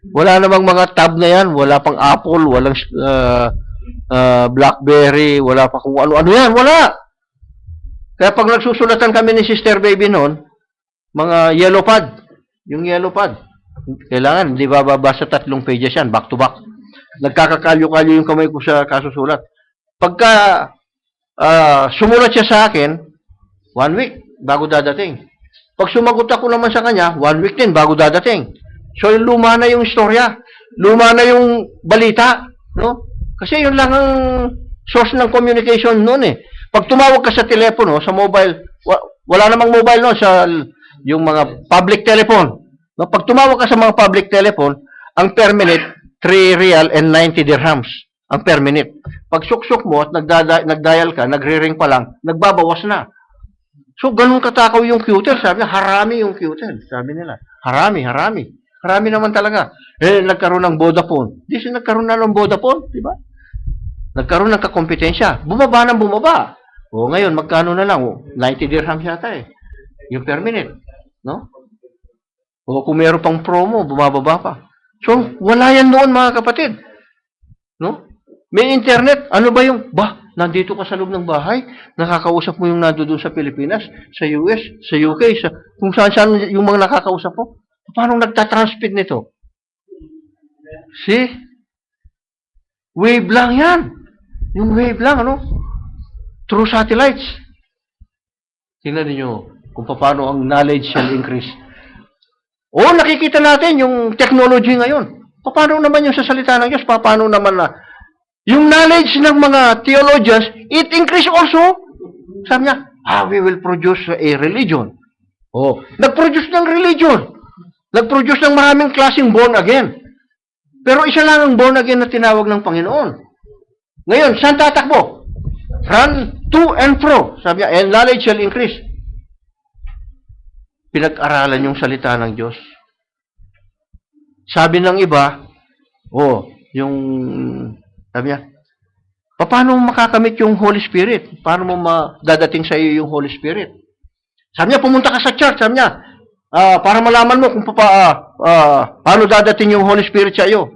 Wala namang mga tab na yan. Wala pang Apple, walang BlackBerry, wala pa kung ano-ano yan. Wala! Kaya pag nagsusulatan kami ni Sister Baby noon, mga yellow pad. Yung yellow pad. Kailangan, hindi bababa sa 3 pages yan, back to back. Nagkakakalyo-kalyo yung kamay ko sa kasusulat. Pagka sumulat siya sa akin, 1 week bago dadating. Pag sumagot ako naman sa kanya, 1 week din bago dadating. So, luma na yung istorya. Luma na yung balita. No? Kasi yun lang ang source ng communication noon eh. Pag tumawag ka sa telepono, sa mobile, wala namang mobile noon sa yung mga public telephone. No? Pag tumawag ka sa mga public telephone, ang per minute, 3 real and 90 dirhams. Ang per minute. Pag suksok mo at nagdial ka, nagre-ring pa lang, nagbabawas na. So, ganun katakaw yung cuter. Sabi niya, harami yung cuter. Sabi nila, harami, harami. Harami naman talaga. Nagkaroon ng Vodafone. Di siya nagkaroon na ng Vodafone, di ba? Nagkaroon ng kakompetensya. Bumaba ng bumaba. O ngayon, magkano na lang? 90 dirhams yata eh. Yung per minute. No? O kung meron pang promo, bumababa pa. So, wala yan noon mga kapatid. No? May internet. Ano ba yung, nandito ka sa loob ng bahay, nakakausap mo yung nando doon sa Pilipinas, sa US, sa UK, kung saan-saan yung mga nakakausap mo. Paano nagtatransmit nito? See? Wave lang yan. Yung wave lang, ano? Through satellites. Tingnan niyo kung paano ang knowledge shall increase. Nakikita natin yung technology ngayon. Paano naman yung sa salita ng Diyos? Paano naman na yung knowledge ng mga theologians, it increase also. Sabi niya, we will produce a religion. Nag-produce ng religion. Nag-produce ng maraming klaseng born again. Pero isa lang ang born again na tinawag ng Panginoon. Ngayon, saan tatakbo? Run to and fro. Sabi niya, and knowledge shall increase. Pinag-aralan yung salita ng Diyos. Sabi ng iba, sabi niya, paano mo makakamit yung Holy Spirit? Paano mo dadating sa iyo yung Holy Spirit? Sabi niya, pumunta ka sa church. Sabi niya, para malaman mo kung paano dadating yung Holy Spirit sa iyo.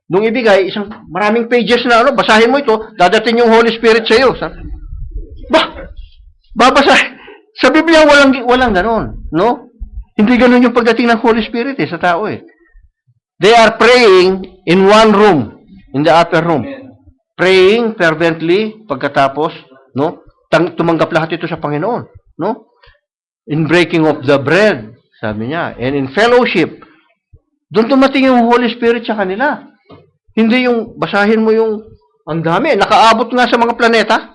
Nung ibigay, maraming pages na basahin mo ito, dadating yung Holy Spirit sa iyo. Babasahin. Sa Biblia, walang ganon. No? Hindi ganon yung pagdating ng Holy Spirit sa tao eh. They are praying in one room, in the upper room. Praying fervently, pagkatapos, no? Tumanggap lahat ito sa Panginoon, no? In breaking of the bread, sabi niya, and in fellowship, doon tumating yung Holy Spirit sa kanila. Hindi yung, basahin mo yung, ang dami, nakaabot nga sa mga planeta.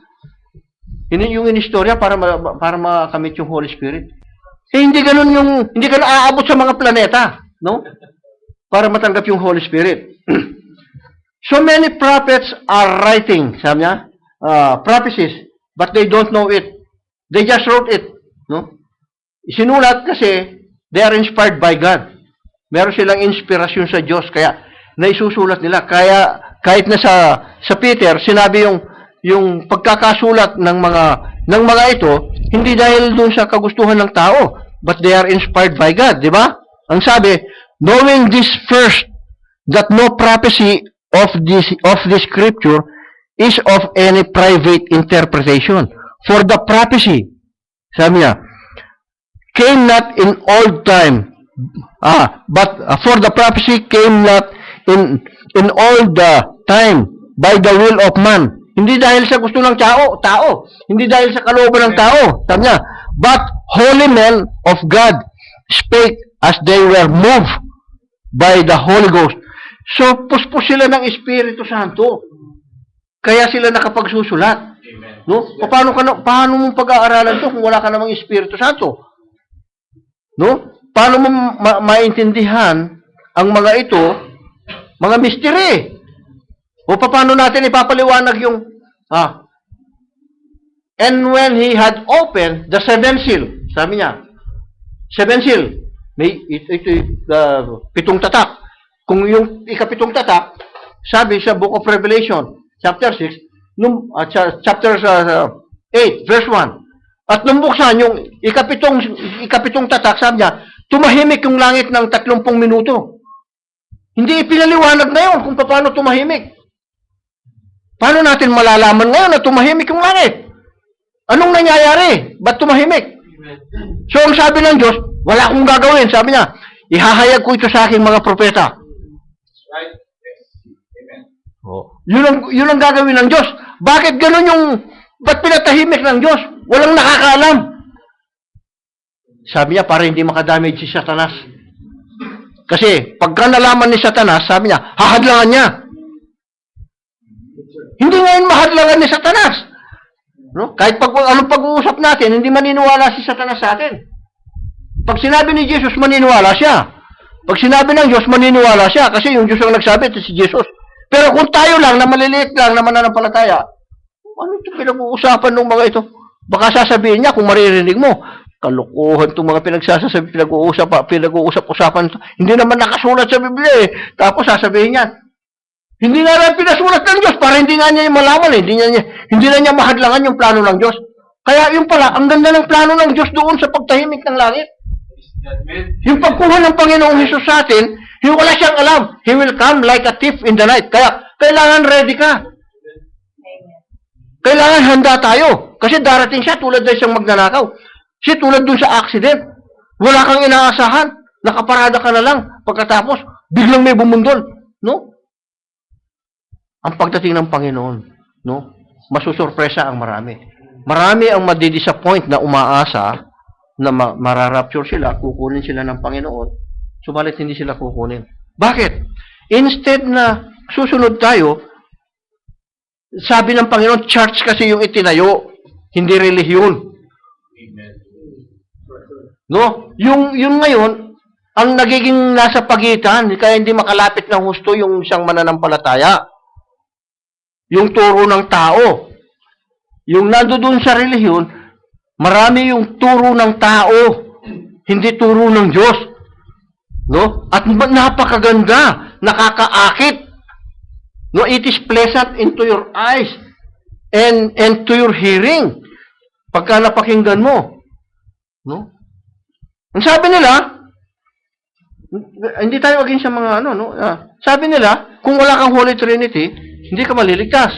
Hindi yung inistorya para makamit yung Holy Spirit. Hindi ganun hindi ka naaabot sa mga planeta, no? Para matanggap yung Holy Spirit. So many prophets are writing, sabi niya, prophecies, but they don't know it. They just wrote it, no? Isinulat kasi they are inspired by God. Meron silang inspirasyon sa Diyos, kaya naisusulat nila. Kaya kahit na sa Peter, sinabi yung pagkakasulat ng mga ito, hindi dahil doon sa kagustuhan ng tao, but they are inspired by God, di ba? Ang sabi, knowing this first, that no prophecy of the scripture is of any private interpretation. For the prophecy, sabi niya, came not in old time, but for the prophecy came not in all the time by the will of man. Hindi dahil sa gusto ng tao. Hindi dahil sa kalooban ng tao. Sabi niya, but holy men of God spake as they were moved by the Holy Ghost. So, puspos sila ng Espiritu Santo. Kaya sila nakapagsusulat. Amen. No? Paano mo pag-aaralan to kung wala ka namang Espiritu Santo? No? Paano mo maintindihan ang mga ito, mga mystery? O paano natin ipapaliwanag yung and when he had opened the seventh seal, sabi niya, seventh seal, ito 7 tatak. Kung yung ikapitong tatak, sabi sa Book of Revelation, chapter 6, chapter 8, verse 1. At nung buksan yung ikapitong tatak, sabi niya, tumahimik yung langit ng 30 minuto. Hindi ipinaliwanag na yun kung paano tumahimik. Paano natin malalaman ngayon na tumahimik yung langit? Anong nangyayari? Ba't tumahimik? So, ang sabi ng Diyos, wala akong gagawin. Sabi niya, ihahayag ko ito sa aking mga propeta. Right? Yes. Amen. Yun ang gagawin ng Diyos. Bakit ganun ba't pinatahimik ng Diyos? Walang nakakaalam. Sabi niya, para hindi makadamage si Satanas. Kasi, pagka nalaman ni Satanas, sabi niya, hahadlangan niya. Hindi ngayon mahadlangan ni Satanas. No? Kahit anong pag-uusap natin, hindi maniniwala si Satanas sa atin. Pag sinabi ni Jesus, maniniwala siya. Pag sinabi ng Diyos, maniniwala siya. Kasi yung Diyos ang nagsabi, ito si Jesus. Pero kung tayo lang, na maliliit lang, na mananampalataya, ano ito pinag-uusapan ng mga ito? Baka sasabihin niya kung maririnig mo, kalukuhan itong mga pinag-uusap-usapan. Hindi naman nakasulat sa Biblia eh. Tapos sasabihin niya, hindi na lang pinasulat ng Diyos para hindi nga niya malaman eh. Hindi na niya mahadlangan yung plano ng Diyos. Kaya yung pala, ang ganda ng plano ng Diyos doon sa pagtahimik ng langit. Yung pagkuha ng Panginoong Hesus sa atin, wala siyang alam. He will come like a thief in the night. Kaya, kailangan ready ka. Kailangan handa tayo. Kasi darating siya tulad na siyang magnanakaw. Siya tulad dun sa accident. Wala kang inaasahan. Nakaparada ka na lang. Pagkatapos, biglang may bumundol. No? Ang pagdating ng Panginoon, no? Masusurpresa ang marami. Marami ang madidisappoint na umaasa na mararapture sila, kukunin sila ng Panginoon, subalit hindi sila kukunin. Bakit? Instead na susunod tayo, sabi ng Panginoon, church kasi yung itinayo, hindi relihiyon. No? Yung ngayon, ang nagiging nasa pagitan, kaya hindi makalapit ng husto yung isang mananampalataya. Yung turo ng tao. Yung nandoon sa relihiyon, marami yung turo ng tao, hindi turo ng Diyos. No? At napakaganda, nakakaakit. No, it is pleasant into your eyes and to your hearing. Pagka napakinggan mo. No? Ang sabi nila, hindi tayo agin sa mga ano, no? Sabi nila, kung wala kang Holy Trinity, hindi ka maliligtas.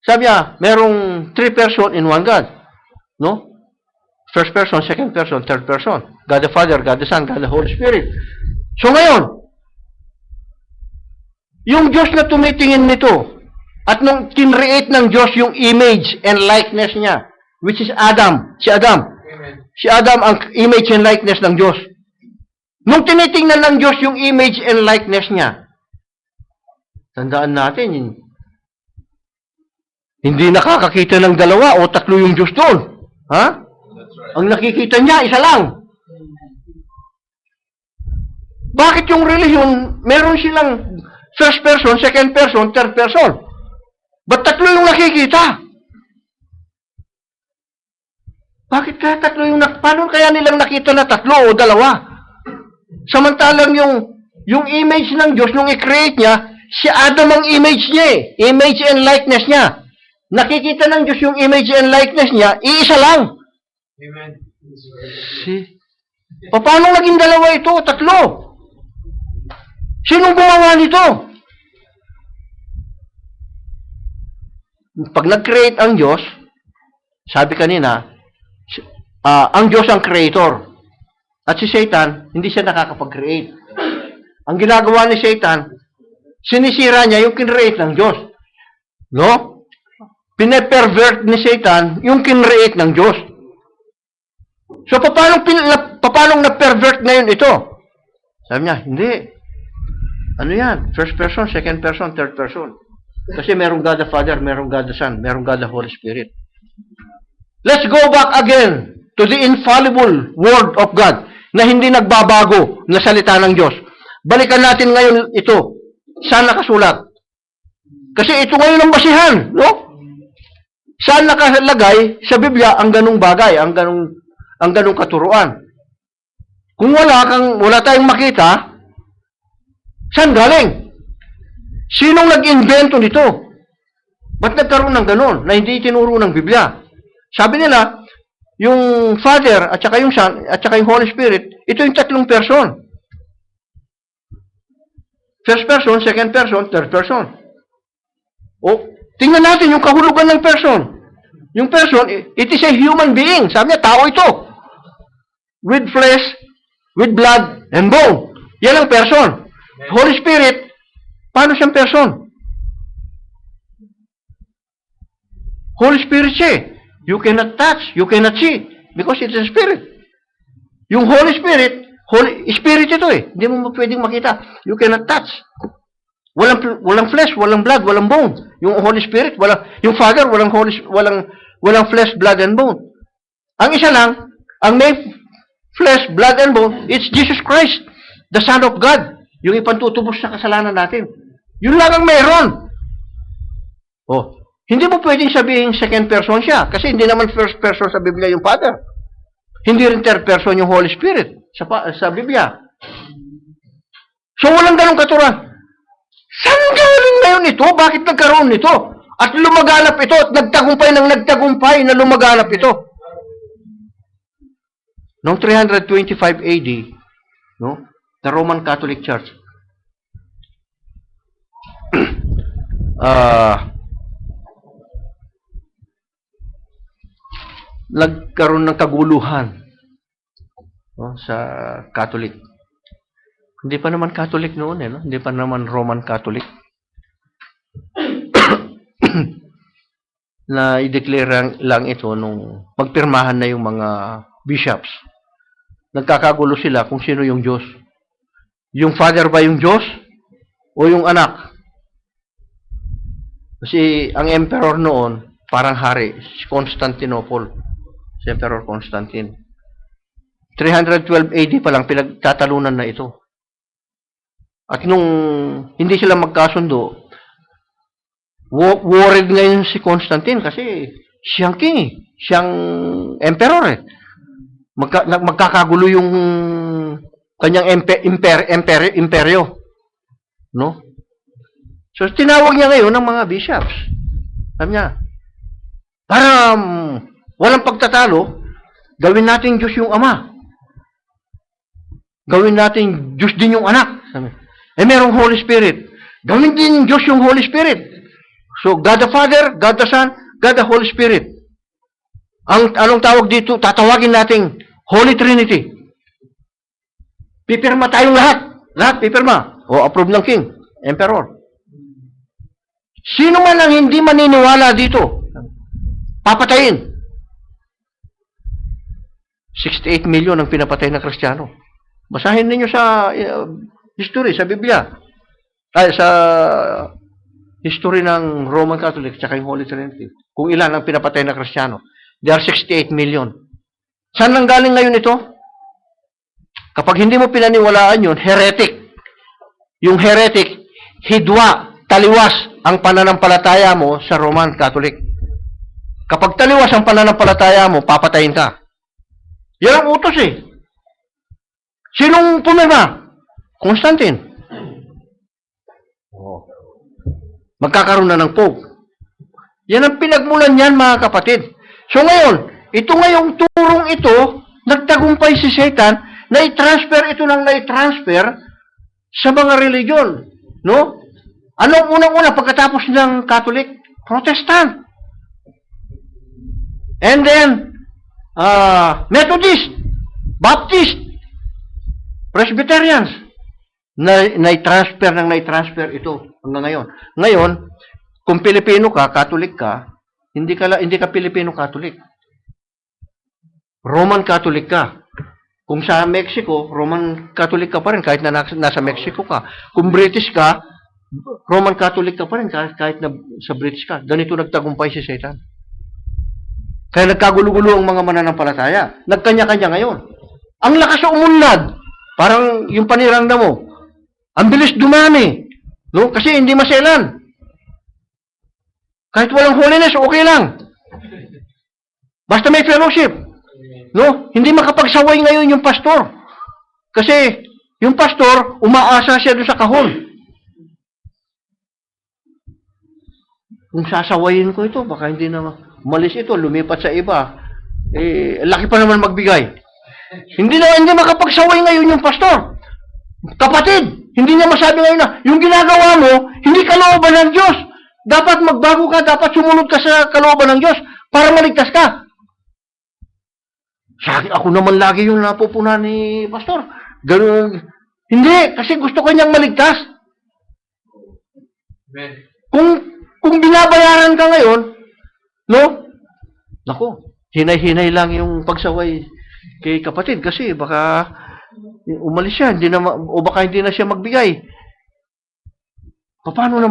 Sabi niya, merong 3 person in one God. No? First person, second person, third person. God the Father, God the Son, God the Holy Spirit. So ngayon, yung Diyos na tumitingin nito, at nung kinreate ng Diyos yung image and likeness niya, which is Adam, si Adam. Amen. Si Adam ang image and likeness ng Diyos. Nung tinitingnan ng Diyos yung image and likeness niya, tandaan natin, hindi nakakakita ng 2 o 3 yung Diyos doon. Ha? That's right. Ang nakikita niya, isa lang. Bakit yung relihiyon, meron silang first person, second person, third person? Ba't 3 yung nakikita? Bakit kaya 3 yung paano kaya nilang nakita na 3 o 2? Samantalang yung image ng Diyos, nung i-create niya, si Adam ang image niya eh. Image and likeness niya. Nakikita ng Diyos yung image and likeness niya, iisa lang. Amen. Paano naging 2 ito? 3? Sinong gumawa nito? Pag nag-create ang Diyos, sabi kanina, ang Diyos ang creator. At si Satan, hindi siya nakakapag-create. Ang ginagawa ni Satan, sinisira niya yung kinreate ng Diyos. No? Pine-pervert ni Satan yung kinreate ng Diyos. So, paano na-pervert ngayon ito? Sabi niya, hindi. Ano yan? First person, second person, third person. Kasi merong God the Father, merong God the Son, merong God the Holy Spirit. Let's go back again to the infallible Word of God na hindi nagbabago na salita ng Diyos. Balikan natin ngayon ito. Saan nakasulat? Kasi ito ngayon ang basihan, no? Saan nakalagay sa Biblia ang ganung bagay, ang ganung katuruan? Kung wala tayong makita, saan galing? Sinong nag-invento nito? Ba't nagkaroon ng ganon na hindi itinuro ng Biblia? Sabi nila, yung Father at saka yung Son at saka yung Holy Spirit, ito yung 3 person. First person, second person, third person. O, tingnan natin yung kahulugan ng person. Yung person, it is a human being. Sabi niya, tao ito. With flesh, with blood, and bone. Yan ang person. Holy Spirit, paano siyang person? Holy Spirit siya. You cannot touch, you cannot see, because it's a spirit. Yung Holy Spirit, Spirit ito eh. Hindi mo pwedeng makita. You cannot touch. Walang flesh, walang blood, walang bone. Yung Holy Spirit, yung Father, walang flesh, blood, and bone. Ang isa lang, ang may flesh, blood, and bone, it's Jesus Christ, the Son of God. Yung ipantutubos sa kasalanan natin. Yun lang ang meron. Oh, Hindi mo pwedeng sabihin second person siya kasi hindi naman first person sa Biblia yung Father. Hindi rin third person yung Holy Spirit sa Biblia. So walang ganong katuruan. Saan galing ngayon ito? Bakit nagkaroon nito? At lumaganap ito at nagtagumpay ng nagtagumpay na lumaganap ito. Noong 325 AD, no, the Roman Catholic Church, nagkaroon ng kaguluhan, no, sa Catholic. Hindi pa naman Catholic noon, no? Hindi pa naman Roman Catholic. Na i-declare lang ito nung pagpirmahan na yung mga bishops. Nagkakagulo sila kung sino yung Diyos. Yung Father ba yung Diyos? O yung anak? Kasi ang emperor noon, parang hari, si Constantinople. Si Emperor Constantine. 312 AD pa lang pinagtatalunan na ito. At nung hindi sila magkasundo, worried ngayon si Constantine kasi siyang king, siyang emperor eh. Magkakagulo yung kanyang imperyo. No? So, tinawag niya ngayon ng mga bishops. Sabi niya, para walang pagtatalo, gawin natin Diyos yung Ama. Gawin natin Diyos din yung anak. Sabi, merong Holy Spirit. Gawin din Diyos yung Holy Spirit. So, God the Father, God the Son, God the Holy Spirit. Anong tawag dito? Tatawagin nating Holy Trinity. Pipirma tayong lahat. Lahat pipirma. O approve ng King, Emperor. Sino man ang hindi maniniwala dito, papatayin. 68 million ang pinapatay na Kristiyano. Basahin ninyo sa history, sa Biblia. Ay, sa history ng Roman Catholic at yung Holy Trinity. Kung ilan ang pinapatay na Kristiyano. There are 68 million. Saan nang galing ngayon ito? Kapag hindi mo pinaniwalaan yun, heretic. Yung heretic, hidwa, taliwas ang pananampalataya mo sa Roman Catholic. Kapag taliwas ang pananampalataya mo, papatayin ka. Yan ang utos eh. Sinong pumirma? Constantine. Oh. Magkakaroon na ng Pope. Yan ang pinagmulan niyan, mga kapatid. So ngayon, ito ngayong turong ito, nagtagumpay si Satan na i-transfer ito ng na-transfer sa mga religion. No? Anong unang-una pagkatapos ng Catholic? Protestant. And then, Methodist, Baptist, Presbyterians, na-transfer ng na-transfer ito hanggang ngayon. Ngayon, kung Pilipino ka, Catholic ka, hindi ka Pilipino Catholic. Roman Catholic ka. Kung sa Mexico, Roman Catholic ka pa rin kahit na nasa Mexico ka. Kung British ka, Roman Catholic ka pa rin kahit na sa British ka. Ganito nagtagumpay si Satan. Kaya nagkagulo-gulo ang mga mananampalataya. Nagkanya-kanya ngayon. Ang lakas sa umunlad. Parang yung paniranda mo. Ang bilis dumami. No? Kasi hindi maselan. Kahit walang holiness, okay lang. Basta may fellowship. No? Hindi makapagsaway ngayon yung pastor. Kasi yung pastor, umaasa siya doon sa kahon. Kung sasawayin ko ito, baka hindi na umalis ito, lumipat sa iba. Laki pa naman magbigay. Hindi makapagsaway ngayon yung pastor. Kapatid, hindi niya masabi ngayon na, yung ginagawa mo, hindi kalooban ng Diyos. Dapat magbago ka, dapat sumunod ka sa kalooban ng Diyos para maligtas ka. Sa akin, ako naman lagi yung napupunan ni pastor. Ganun. Hindi, kasi gusto ko niyang maligtas. Kung binabayaran ka ngayon, no? Nako, hinay-hinay lang yung pagsaway kay kapatid kasi baka umalis siya, o baka hindi na siya magbigay. Paano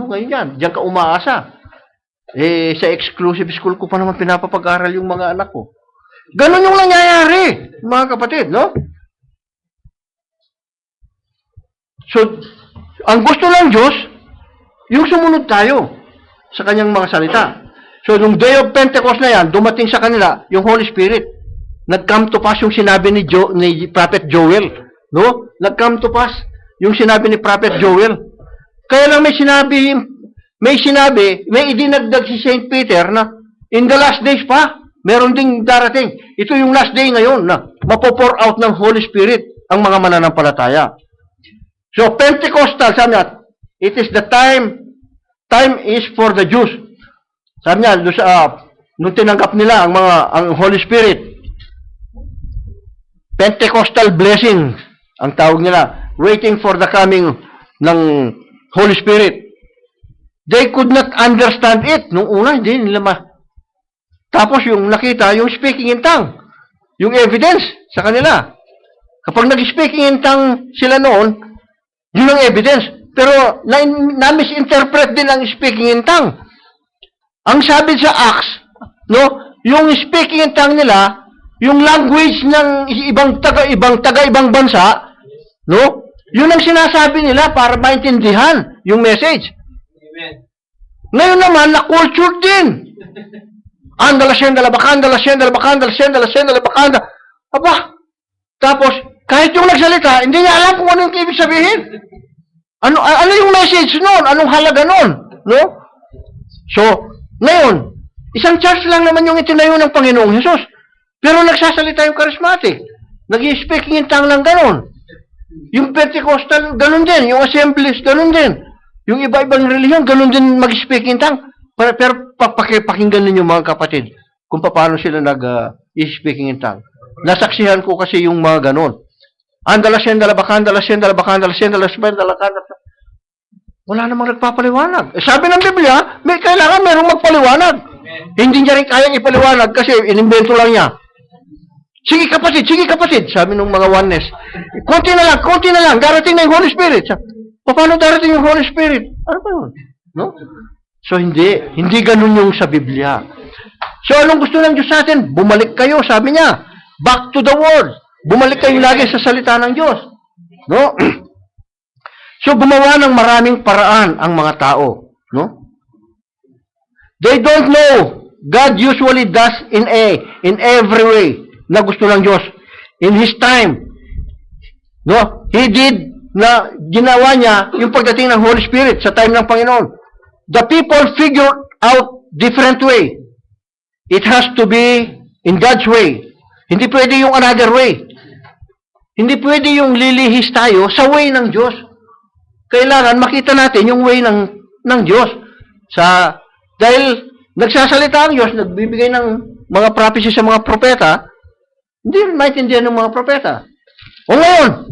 ngayon yan? Diyan ka umaasa. Sa exclusive school ko pa naman pinapapag-aral yung mga anak ko. Ganon yung nangyayari, mga kapatid, no? So, ang gusto ng Diyos, yung sumunod tayo. sa kanyang mga salita. So, nung Day of Pentecost na yan, dumating sa kanila yung Holy Spirit. Nag-come to pass yung sinabi ni Prophet Joel. No? Nag-come to pass yung sinabi ni Prophet Joel. Kaya lang may idinagdag si St. Peter na in the last days pa, meron ding darating. Ito yung last day ngayon na mapopour out ng Holy Spirit ang mga mananampalataya. So, Pentecostal, sabi niya, it is the time is for the Jews. Sabi niya, nung tinanggap nila ang Holy Spirit, Pentecostal blessing, ang tawag nila, waiting for the coming ng Holy Spirit. They could not understand it. Nung una, hindi nila Tapos yung nakita, yung speaking in tongue, yung evidence sa kanila. Kapag nag-speaking in tongue sila noon, yun ang evidence. Pero na-misinterpret din ang speaking in tongue. Ang sabi sa Acts, no, yung speaking in tongue nila, yung language ng ibang taga-ibang bansa, no, yun ang sinasabi nila para maintindihan yung message. Amen. Ngayon naman, na-cultured din. Andala, bakanda. Aba, tapos, kahit yung nagsalita, hindi niya alam kung ano yung ibig sabihin. Ano yung message noon? Anong halaga noon? No? So, ngayon, isang church lang naman yung itinayo ng Panginoong Hesus. Pero nagsasalita yung charismatic. Nag-speaking in tongue lang ganon. Yung Pentecostal, ganon din. Yung Assemblies, ganon din. Yung iba-ibang religion, ganon din mag-speaking in tongue. Pero pakinggan ninyo mga kapatid kung paano sila nag-speaking in tongue. Nasaksihan ko kasi yung mga ganon. Andala, bakanda. Wala namang nagpapaliwanag. Sabi ng Biblia, kailangan merong magpaliwanag. Hindi niya rin kayang ipaliwanag kasi inimbento lang niya. Sige kapatid, sabi ng mga oneness. Konti na lang, darating na yung Holy Spirit. Paano darating yung Holy Spirit? Ano ba yun? No? So hindi ganun yung sa Biblia. So anong gusto ng Diyos sa atin? Bumalik kayo, sabi niya. Back to the Word. Bumalik kayo lagi sa salita ng Diyos. No? So, gumawa ng maraming paraan ang mga tao. No? They don't know. God usually does in every way na gusto ng Diyos. In His time. No? He did na ginawa niya yung pagdating ng Holy Spirit sa time ng Panginoon. The people figured out different way. It has to be in God's way. Hindi pwede yung another way. Hindi pwede yung lilihis tayo sa way ng Diyos. Kailangan makita natin yung way ng Diyos. Dahil nagsasalita ang Diyos, nagbibigay ng mga prophecy sa mga propeta, hindi rin maintindihan ng mga propeta. O ngayon,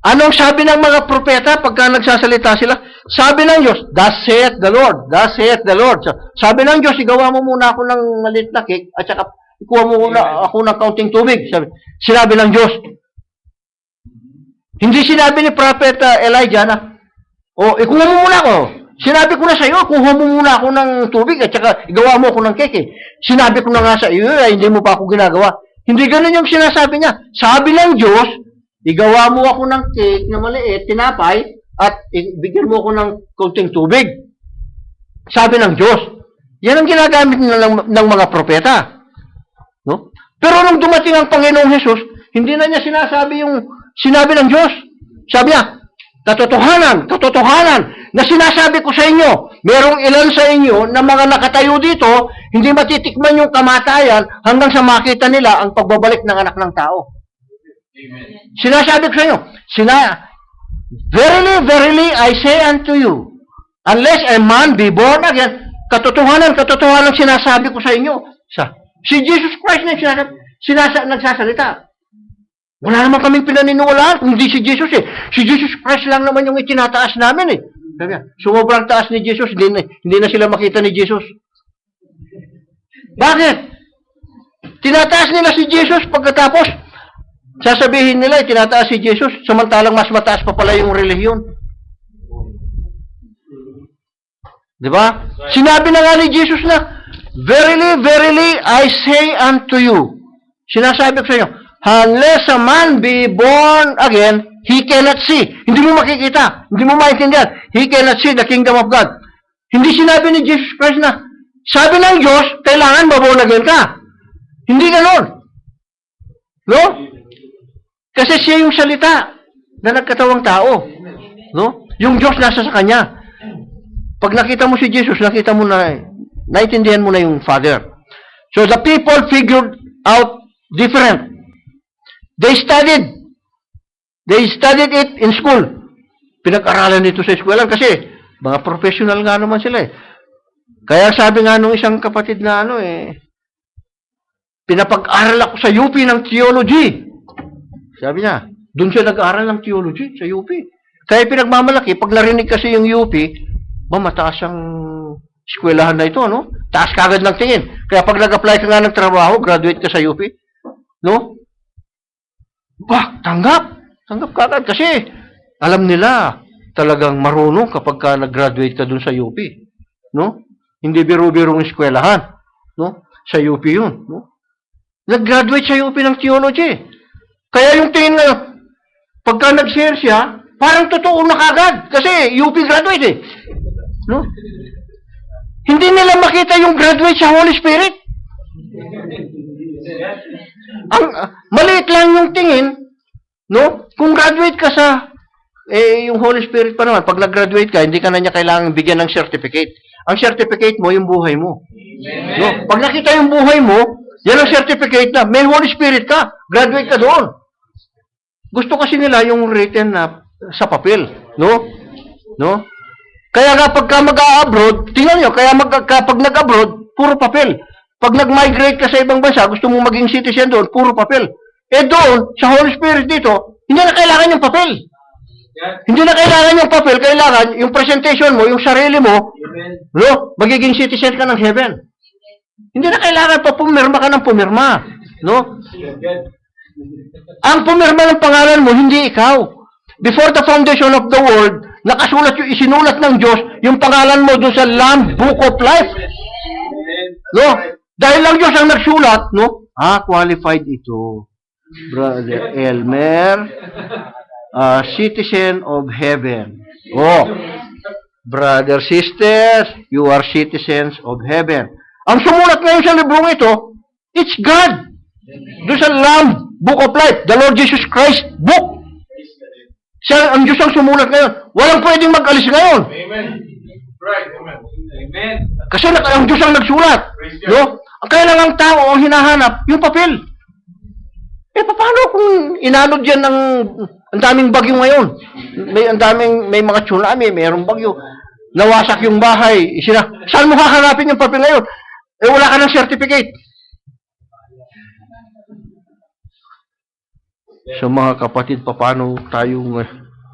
anong sabi ng mga propeta pagka nagsasalita sila? Sabi ng Diyos, thus saith the Lord, thus saith the Lord. Sabi ng Diyos, igawa mo muna ako ng maliit na cake, at saka ikuha mo muna ako ng kaunting tubig. Sinabi ng Diyos. Hindi sinabi ni Prophet Elijah na, ikuha mo muna ako. Sinabi ko na sa iyo, kuha mo muna ako ng tubig at saka igawa mo ako ng cake. Sinabi ko na nga sa iyo, hindi mo pa ako ginagawa. Hindi ganun yung sinasabi niya. Sabi ng Diyos, igawa mo ako ng cake na maliit, tinapay, at bigyan mo ako ng kaunting tubig. Sabi ng Diyos. Yan ang ginagamit ng mga propeta. No? Pero nung dumating ang Panginoong Hesus, hindi na niya sinasabi yung sinabi ng Diyos. Sabi niya, katotohanan, na sinasabi ko sa inyo, merong ilan sa inyo na mga nakatayo dito, hindi matitikman yung kamatayan hanggang sa makita nila ang pagbabalik ng anak ng tao. Amen. Sinasabi ko sa inyo, verily, verily, I say unto you, unless a man be born again, katotohanan sinasabi ko sa inyo. Si Jesus Christ na nagsasalita. Wala naman kaming pinaniniwalaan kung hindi si Jesus eh. Si Jesus Christ lang naman yung itinataas namin eh. Sabi niya, sobrang taas ni Jesus, hindi na sila makita ni Jesus. Bakit? Tinataas nila si Jesus pagkatapos sasabihin nila itinataas si Jesus samantalang mas mataas pa pala yung relihiyon. Di ba? Sinabi na nga ni Jesus na, verily, verily, I say unto you. Sinasabi ko sa inyo, unless a man be born again, he cannot see. Hindi mo makikita. Hindi mo maintindihan. He cannot see the kingdom of God. Hindi sinabi ni Jesus Christ na, sabi ng Diyos, kailangan maborn again ka. Hindi ganon. No? Kasi siya yung salita na nagkatawang tao. No? Yung Diyos nasa sa kanya. Pag nakita mo si Jesus, nakita mo na, naintindihan mo na yung Father. So the people figured out different. They studied it in school. Pinag-aralan nito sa eskwela kasi mga professional nga naman sila eh. Kaya sabi nga nung isang kapatid na pinapag-aral ako sa UP ng theology. Sabi niya, doon siya nag-aaral ng theology sa UP. Kaya pinagmamalaki, pag narinig kasi yung UP, mataas ang eskwelahan na ito, no? Taas kagad ng tingin. Kaya pag nag-apply ka nga ng trabaho, graduate ka sa UP, no? Tanggap kagad. Kasi, alam nila, talagang marunong kapag ka nag-graduate ka dun sa UP, no? Hindi biro-birong eskwelahan, no? Sa UP yun, no? Nag-graduate sa UP ng theology. Kaya yung tingin nga, pagka nag-share siya, parang totoo na kagad. Kasi UP graduate eh. No? Hindi nila makita yung graduate sa Holy Spirit. Maliit lang yung tingin, no? Kung graduate ka sa, yung Holy Spirit pa naman, pag nag-graduate ka, hindi ka na niya kailangan bigyan ng certificate. Ang certificate mo, yung buhay mo. No? Pag nakita yung buhay mo, yan ang certificate na, may Holy Spirit ka, graduate ka doon. Gusto kasi nila yung written na sa papel, no? No? Kaya nga pagka mag-a-abroad, tingnan nyo, kapag nag-abroad, puro papel. Pag nag-migrate ka sa ibang bansa, gusto mong maging citizen doon, puro papel. Doon, sa Holy Spirit dito, hindi na kailangan yung papel. Hindi na kailangan yung papel, kailangan yung presentation mo, yung sarili mo, no? Magiging citizen ka ng heaven. Hindi na kailangan pa pumirma ka ng pumirma, no? Ang pumirma ng pangalan mo, hindi ikaw. Before the foundation of the world, nakasulat yung isinulat ng Diyos, yung pangalan mo doon sa Lamb Book of Life. No? Dahil lang Diyos ang nagsulat, no? Qualified ito. Brother Elmer, citizen of heaven. Oh, brother, sisters, you are citizens of heaven. Ang sumulat ngayon sa librong ito, it's God. Doon sa Lamb Book of Life, the Lord Jesus Christ book. Siya, ang Diyos ang sumulat ngayon. Walang pwedeng mag-alis ngayon. Amen. Right. Amen. Kasi ang Diyos ang nagsulat. No? Ang kailangang tao ang hinahanap, yung papel. Paano kung inalod yan ang daming bagyo ngayon? May mga tsunami, mayroong bagyo. Nawasak yung bahay. Saan mo hahanapin yung papel ngayon? Wala ka ng certificate. So mga kapatid, paano tayo,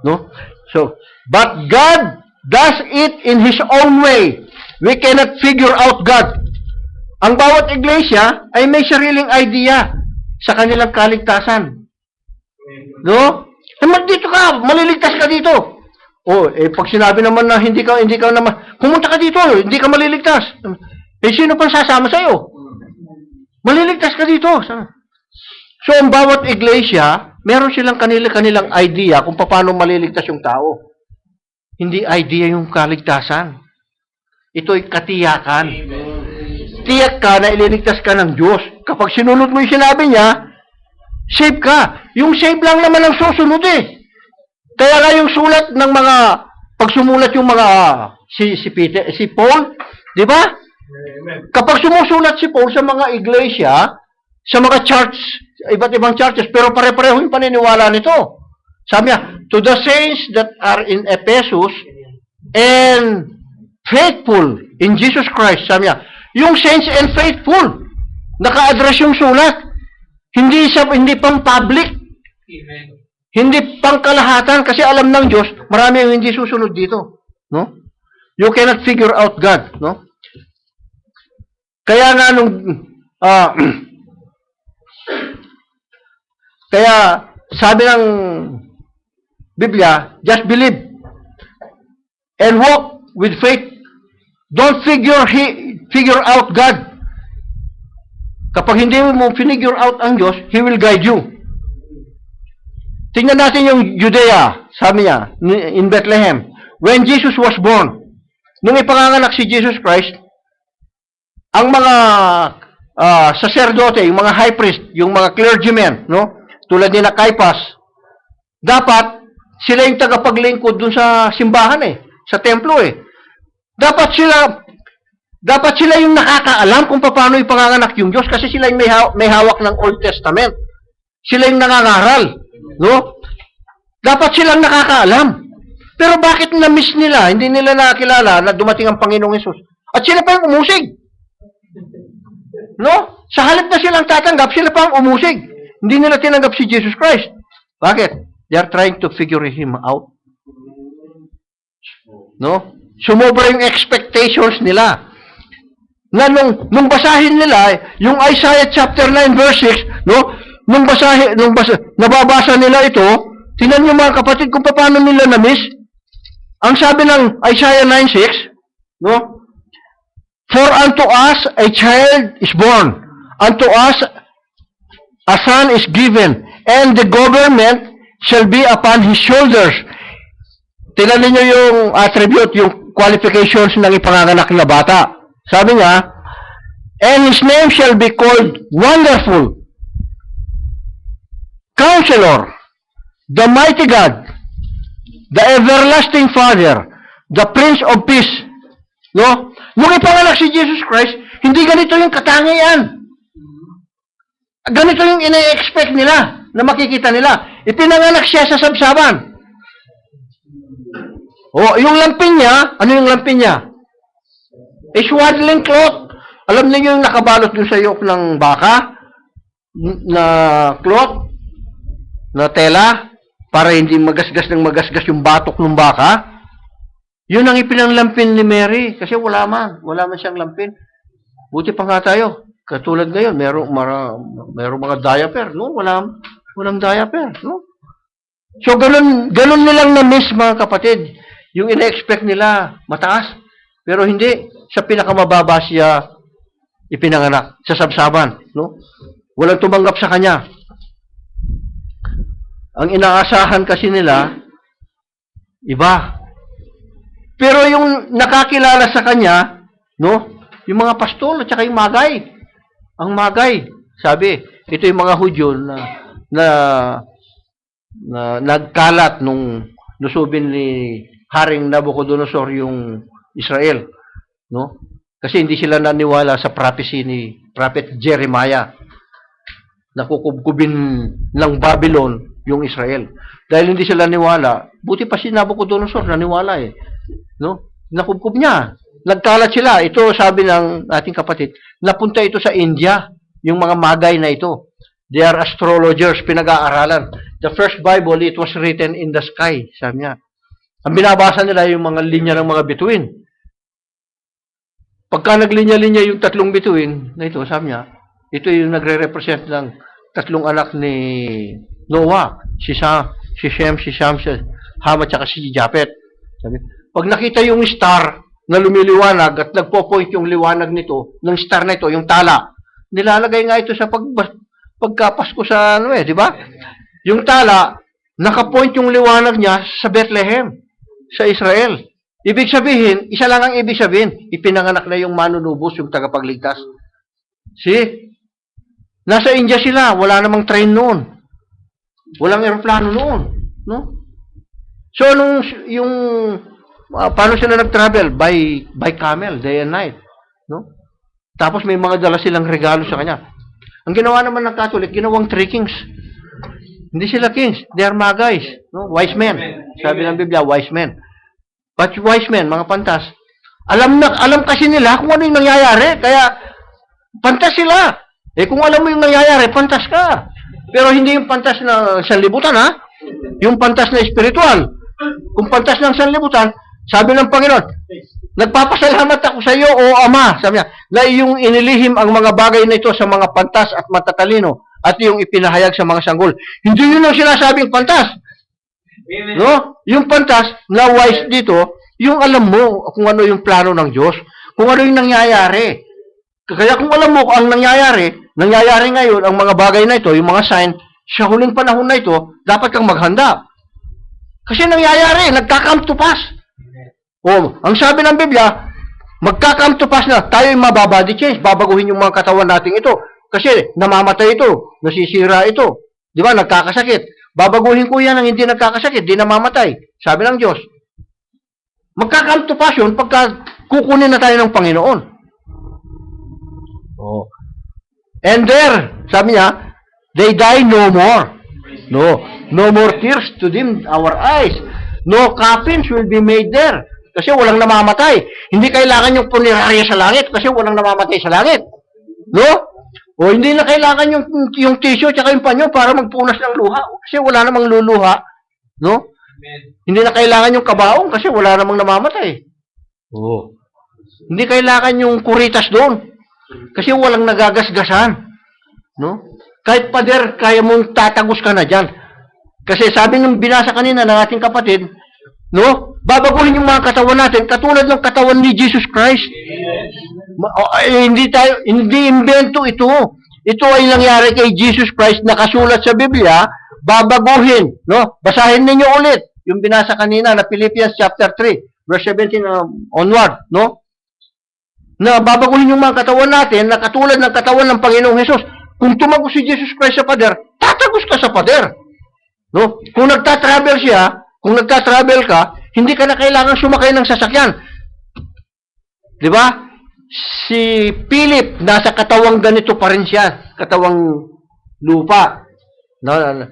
no? So, but God does it in His own way. We cannot figure out God. Ang bawat iglesia ay may sariling idea sa kanilang kaligtasan. No? Dito ka, maliligtas ka dito. Pag sinabi naman na hindi ka naman, pumunta ka dito, hindi ka maliligtas. Sino pang sasama sa'yo? Maliligtas ka dito. So, ang bawat iglesia, meron silang kanilang idea kung paano maliligtas yung tao. Hindi idea yung kaligtasan. Ito'y katiyakan. Tiyak ka na ililigtas ka ng Diyos. Kapag sinunod mo yung sinabi niya, save ka. Yung save lang naman ang susunod eh. Kaya nga yung sulat ng mga, pag sumulat yung mga, si Paul, di ba? Kapag sumusulat si Paul sa mga iglesia, sa mga church, iba't ibang churches, pero pare-pareho yung paniniwala nito. Sabi niya, to the saints that are in Ephesus and faithful in Jesus Christ. Sabi niya, yung saints and faithful, naka-address yung sulat. Hindi pang public. Amen. Hindi pang kalahatan kasi alam ng Diyos, marami yung hindi susunod dito. No? You cannot figure out God. No? Kaya nga kaya sabi ng Biblia, just believe and walk with faith. Don't figure out God. Kapag hindi mo figure out ang Diyos, He will guide you. Tingnan natin yung Judea, sabi niya, in Bethlehem. When Jesus was born, nung ipanganganak si Jesus Christ, ang mga saserdote, yung mga high priest, yung mga clergymen, no? Tulad ni Caiaphas, dapat sila yung tagapaglingkod dun sa simbahan sa templo Dapat sila yung nakakaalam kung paano ipanganganak yung Diyos kasi sila yung may hawak ng Old Testament. Sila yung nangangaral, no? Dapat silang nakakaalam. Pero bakit na-miss nila? Hindi nila nakakilala na dumating ang Panginoong Hesus. At sila pa yung umusig. No? Sa halip na silang tatanggap, sila pa ang umusig. Hindi nila tinanggap si Jesus Christ. Bakit? They are trying to figure Him out. No? Sumobra yung expectations nila. Na nung basahin nila, yung Isaiah chapter 9 verse 6, no? Nababasa nila ito, tingnan niyo mga kapatid kung paano nila na-miss. Ang sabi ng Isaiah 9:6, no? For unto us a child is born, unto us a son is given, and the government shall be upon his shoulders. Tingnan niyo yung attribute, yung qualifications ng ipanganganak na bata. Sabi niya, and his name shall be called Wonderful, Counselor, the Mighty God, the Everlasting Father, the Prince of Peace. No? Nung ipanganak si Jesus Christ, hindi ganito yung katangian. Ganito yung ina-expect nila na makikita nila. Ipinanganak siya sa sabsaban. Yung lampin niya, ano yung lampin niya? A swaddling cloth. Alam niyo yung nakabalot dun sa yok ng baka na cloth, na tela, para hindi magasgas yung batok ng baka. Yun ang ipinanglampin ni Mary kasi wala man siyang lampin. Buti pa nga tayo. Katulad ngayon, merong mga diaper, no? Walang diaper, no? So ganun nilang na-miss mga kapatid. Yung ina-expect nila mataas, pero hindi sa pinakamababa siya ipinanganak sa sabsaban, no? Walang tumanggap sa kanya. Ang inaasahan kasi nila iba. Pero yung nakakilala sa kanya, no? Yung mga pastol at saka yung magay. Ang magay, sabi, ito yung mga Hudyo na nagkalat nung nusubin ni Haring Nabucodonosor yung Israel, no? Kasi hindi sila naniwala sa prophecy ni Prophet Jeremiah na kukubkubin ng Babylon yung Israel. Dahil hindi sila naniwala, buti pa si Nabucodonosor naniwala no? Nakubkub niya. Nagkalat sila. Ito sabi ng ating kapatid, napunta ito sa India, yung mga magay na ito. They are astrologers, pinag-aaralan. The first Bible, it was written in the sky, sabi niya. Ang binabasa nila yung mga linya ng mga bituin. Pagka naglinya-linya yung tatlong bituin na ito, sabi niya, ito yung nagre-represent ng tatlong anak ni Noah, si Shem, si Sham, si Ham, at saka si Japhet. Sabi, pag nakita yung star na lumiliwanag at nagpo-point yung liwanag nito, ng star na ito, yung tala, nilalagay nga ito sa pagkapasko sa di ba? Yung tala, nakapoint yung liwanag niya sa Bethlehem, sa Israel. Ibig sabihin, isa lang ang ibig sabihin, ipinanganak na yung manunubos, yung tagapagligtas. See? Nasa India sila, wala namang train noon. Walang eroplano noon, no? So, paano sila nag-travel? By camel, day and night, no? Tapos may mga dala silang regalo sa kanya. Ang ginawa naman ng Catholic, ginawang 3 kings. Hindi sila kings, they are magays, no? Wise men. Sabi ng Biblia, wise men. But wise men, mga pantas, alam kasi nila kung ano yung nangyayari, kaya pantas sila. Kung alam mo yung nangyayari, pantas ka. Pero hindi yung pantas na sanlibutan, ha? Yung pantas na espiritual. Kung pantas ng sanlibutan, sabi ng Panginoon, nagpapasalamat ako sa iyo, O Ama, sabi niya, na iyong inilihim ang mga bagay na ito sa mga pantas at matatalino at iyong ipinahayag sa mga sanggol. Hindi yun ang sinasabing pantas. No? Yung pantas na wise dito, yung alam mo kung ano yung plano ng Diyos, kung ano yung nangyayari. Kaya kung alam mo ang nangyayari ngayon, ang mga bagay na ito, yung mga sign, sa huling panahon na ito, dapat kang maghanda. Kasi nangyayari, nagka-come to pass. O, ang sabi ng Biblia, magka-come to pass na tayo yung mababody change, babaguhin yung mga katawan nating ito. Kasi namamatay ito, nasisira ito. Di ba? Nagkakasakit. Babaguhin ko yan ang hindi nagkakasakit, di namamatay. Sabi ng Diyos. Magka-come to pass yun pagka kukunin na tayo ng Panginoon. Oh. And there, sabi niya, they die no more. No more tears to dim our eyes. No coffins will be made there. Kasi walang namamatay. Hindi kailangan yung punerarya sa langit kasi walang namamatay sa langit. No? O hindi na kailangan yung tissue at yung panyo para magpunas ng luha kasi wala namang luluha. No? Amen. Hindi na kailangan yung kabaong kasi wala namang namamatay. Oh. Hindi kailangan yung kuritas doon kasi walang nagagasgasan. No? Kahit pader, kaya mong tatagos ka na dyan. Kasi sabi ng binasa kanina ng ating kapatid, no? Babaguhin yung mga katawan natin katulad ng katawan ni Jesus Christ. Hindi invento ito. Ito ay nangyari kay Jesus Christ, nakasulat sa Biblia, babaguhin, no? Basahin ninyo ulit yung binasa kanina na Philippians chapter 3, verse 17 onward, no? Na babaguhin yung mga katawan natin na katulad ng katawan ng Panginoong Hesus. Kung tumagos si Jesus Christ sa pader, tatagos ka sa pader. No? Kung nagta-travel siya, kung nagta-travel ka, hindi ka na kailangan sumakay ng sasakyan. Di ba? Si Philip, nasa katawang ganito pa rin siya. Katawang lupa.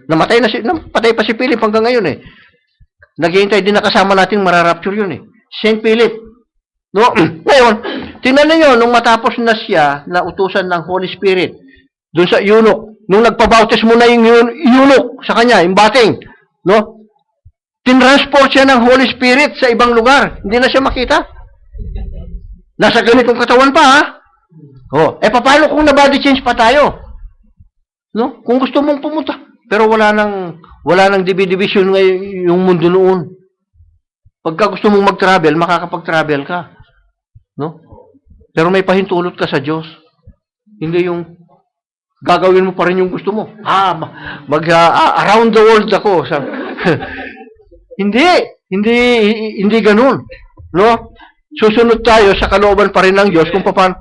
Namatay patay pa si Philip hanggang ngayon eh. Naghihintay din na kasama natin mararapture yun eh. Saint Philip. No? Ngayon, tingnan niyo nung matapos na siya na utusan ng Holy Spirit doon sa eunuch, nung nagpabautis mo na yung eunuch sa kanya, yung bating, no? Tinransport siya ng Holy Spirit sa ibang lugar. Hindi na siya makita. Nasa ganitong katawan pa, ha? Oh, paano kung na-body change pa tayo? No? Kung gusto mong pumunta. Pero wala nang division ngayon yung mundo noon. Pagka gusto mong mag-travel, makakapag-travel ka. No? Pero may pahintulot ka sa Diyos. Hindi yung gagawin mo pa rin yung gusto mo. Around the world ako. Hindi ganun. No? Susunod tayo sa kalooban pa rin ng Diyos kung paano.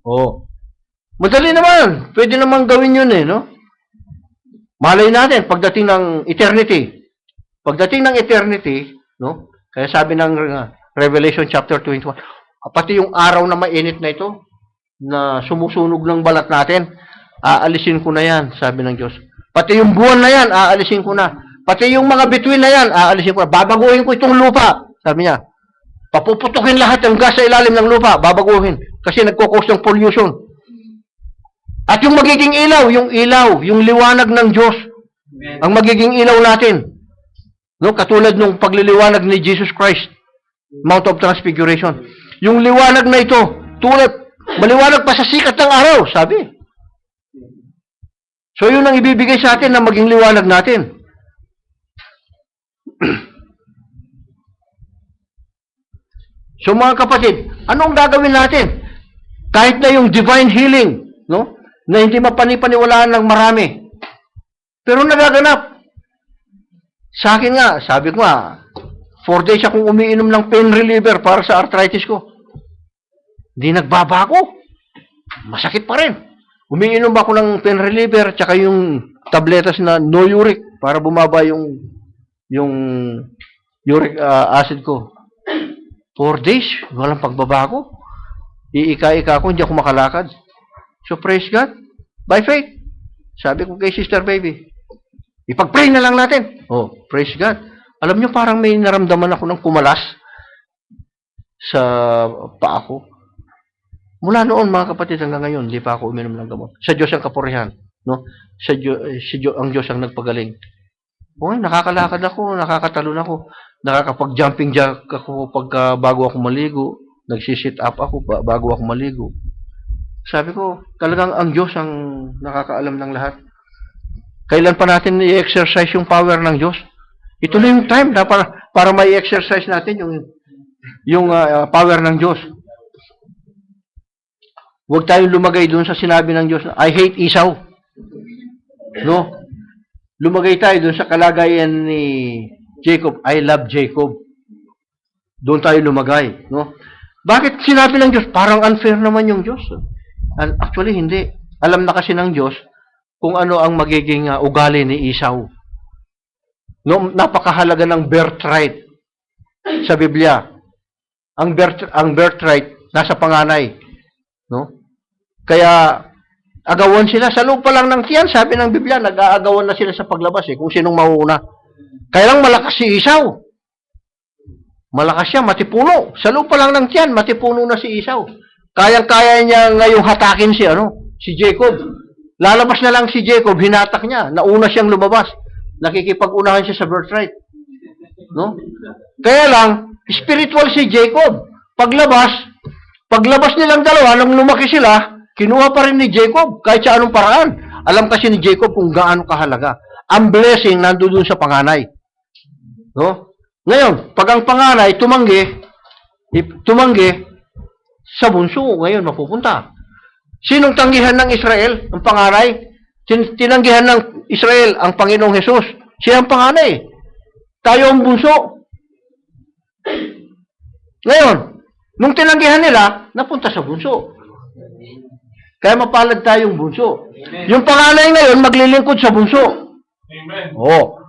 Oh. Madali naman. Pwede naman gawin yun eh, no? Malay natin, pagdating ng eternity. Pagdating ng eternity, no? Kaya sabi ng Revelation chapter 21, pati yung araw na mainit na ito, na sumusunog ng balat natin, aalisin ko na yan, sabi ng Diyos. Pati yung buwan na yan, aalisin ko na. Pati yung mga bituin na yan, aalisin ko na. Babaguhin ko itong lupa, sabi niya. Papuputukin lahat ng gas sa ilalim ng lupa, babaguhin. Kasi nagkukos ng pollution. At yung magiging ilaw, yung liwanag ng Diyos, ang magiging ilaw natin. No, katulad ng pagliliwanag ni Jesus Christ, Mount of Transfiguration. Yung liwanag na ito, maliwanag pa sa sikat ng araw, sabi. So yun ang ibibigay sa atin na maging liwanag natin. So mga kapatid, anong gagawin natin? Kahit na yung divine healing, no? Na hindi mapanipaniwalaan ng marami. Pero nagaganap. Sa akin nga, sabi ko nga, 4 days akong umiinom ng pain reliever para sa arthritis ko. Hindi nagbabago. Masakit pa rin. Umiinom ako ng pain reliever tsaka yung tabletas na no uric para bumaba yung uric acid ko. 4 days, walang pagbabago. Iika-ika ako, hindi ako makalakad. So praise God. By faith. Sabi ko kay Sister Baby, ipag-pray na lang natin. Oh, praise God. Alam nyo, parang may naramdaman ako ng kumalas sa paa ko. Mula noon, mga kapatid, hanggang ngayon, hindi pa ako uminom ng gamot. Sa Diyos ang kapurihan. No? Ang Diyos ang nagpagaling. Okay, nakakalakad ako, nakakatalon ako, nakakapag-jumping jack ako bago ako maligo, nagsisit up ako bago ako maligo. Sabi ko, talagang ang Diyos ang nakakaalam ng lahat. Kailan pa natin i-exercise yung power ng Diyos? Ito na yung time na para may exercise natin yung power ng Diyos. Huwag tayong lumagay doon sa sinabi ng Diyos na, I hate Esau. No? Lumagay tayo doon sa kalagayan ni Jacob, I love Jacob. Doon tayo lumagay, no? Bakit sinabi ng Diyos? Parang unfair naman yung Diyos. Actually, hindi. Alam na kasi ng Diyos kung ano ang magiging ugali ni Esau. No, napakahalaga ng birthright sa Biblia. Ang birthright nasa panganay, no? Kaya agawan sila sa loob pa lang ng tiyan, sabi ng Biblia, nag-aagawan na sila sa paglabas kung sinong mauuna. Kaya lang malakas si Esau. Malakas siya, matipuno. Sa loob pa lang ng tiyan, matipuno na si Esau. Kayang-kaya niya ngayong hatakin si Jacob. Lalabas na lang si Jacob, hinatak niya. Nauna siyang lumabas. Nakikipag-unahan siya sa birthright. No? Kaya lang, spiritual si Jacob. Paglabas nilang dalawa, nung lumaki sila, kinuha pa rin ni Jacob, kahit sa anong paraan. Alam kasi ni Jacob kung gaano kahalaga. Ang blessing nandoon sa panganay. No? Ngayon, pag ang panganay tumanggi sa bunso, ngayon mapupunta. Sinong tanggihan ng Israel? Ang panganay? Tinanggihan ng Israel ang Panginoong Hesus. Siya ang panganay. Tayo ang bunso. Ngayon, nung tinanggihan nila, napunta sa bunso. Kaya mapalad tayong bunso. Yung panganay ngayon, maglilingkod sa bunso. Amen. Oh,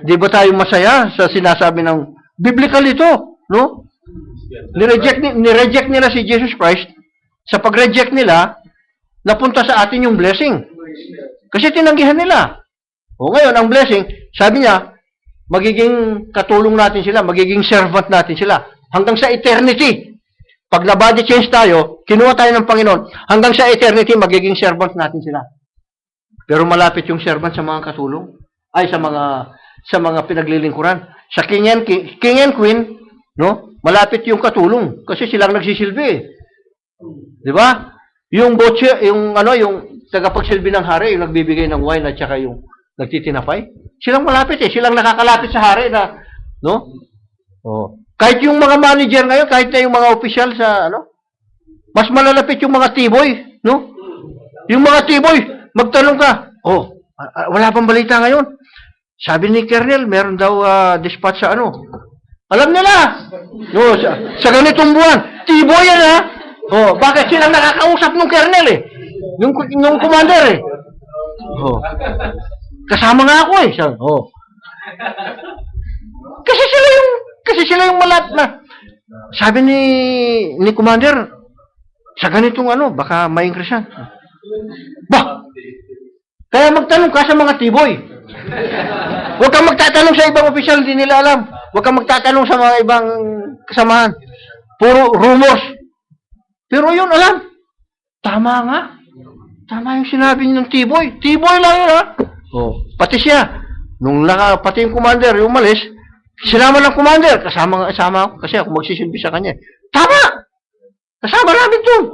di ba tayo masaya sa sinasabi ng biblical ito, no? Ni-reject nila si Jesus Christ. Sa pag-reject nila, napunta sa atin yung blessing. Kasi tinanggihan nila. O ngayon, ang blessing, sabi niya, magiging katulong natin sila, magiging servant natin sila. Hanggang sa eternity. Pag na-body change tayo, kinuha tayo ng Panginoon, hanggang sa eternity, magiging servant natin sila. Pero malapit yung servant sa mga katulong. Ay, sa mga pinaglilingkuran. Sa king and queen, no? Malapit yung katulong. Kasi silang nagsisilbi. Di ba? Yung tagapagsilbi ng hari, yung nagbibigay ng wine at saka yung nagtitinapay, silang malapit silang nakakalapit sa hari na, no? Oh. Kahit yung mga manager ngayon, kahit na yung mga opisyal sa, mas malalapit yung mga tiboy, no? Yung mga tiboy, magtanong ka, wala pang balita ngayon. Sabi ni Colonel, meron daw dispatch sa Alam nila, no, sa ganitong buwan, tiboy yan bakit silang nakakausap ng Colonel nung commander kasama nga ako kasi sila yung malat na sabi ni commander sa ganitong baka ma-increase yan. Kaya magtanong ka sa mga tiboy. Huwag kang magtatanong sa ibang opisyal, hindi nila alam. Huwag kang magtatanong sa mga ibang kasamahan. Puro rumors. Pero yun, alam. Tama nga. Tama yung sinabi ng tiboy. Tiboy lang yun, pati siya. Pati yung commander, yung umalis, sinama ng commander. Kasama ako kasi ako magsisilbi sa kanya. Tama! Kasama namin doon.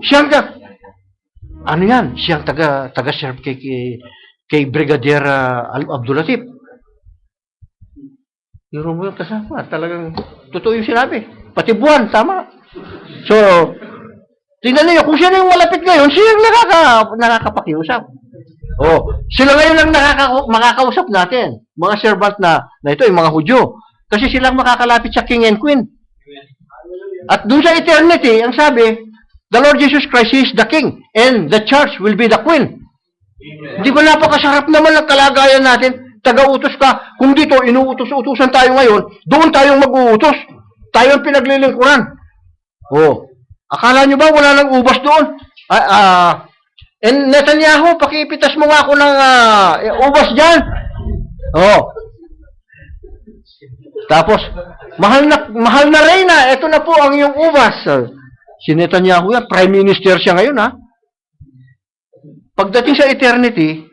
Siyang siyang taga-serve kay Brigadier Abdulatif. Yung mo yung kasama. Talagang totoo yung sinabi. Pati buwan, tama. So, tingnan niyo, kung sino yung malapit ngayon, siya yung nakakapakiusap. Sila ngayon lang makakausap natin. Mga servant na ito, yung mga Hudyo. Kasi silang makakalapit sa King and Queen. At dun sa eternity, ang sabi, the Lord Jesus Christ is the King, and the church will be the Queen. Hindi ba napakasarap naman ang kalagayan natin? Taga-utos ka. Kung dito, inuutos-utusan tayo ngayon, doon tayong mag-uutos. Tayo ang pinaglilingkuran. Akala nyo ba wala nang ubas doon? Netanyahu, pakipitas mo nga ako ng ubas dyan. Tapos, mahal na Reyna, ito na po ang iyong ubas. Si Netanyahu yan, Prime Minister siya ngayon, Pagdating sa eternity,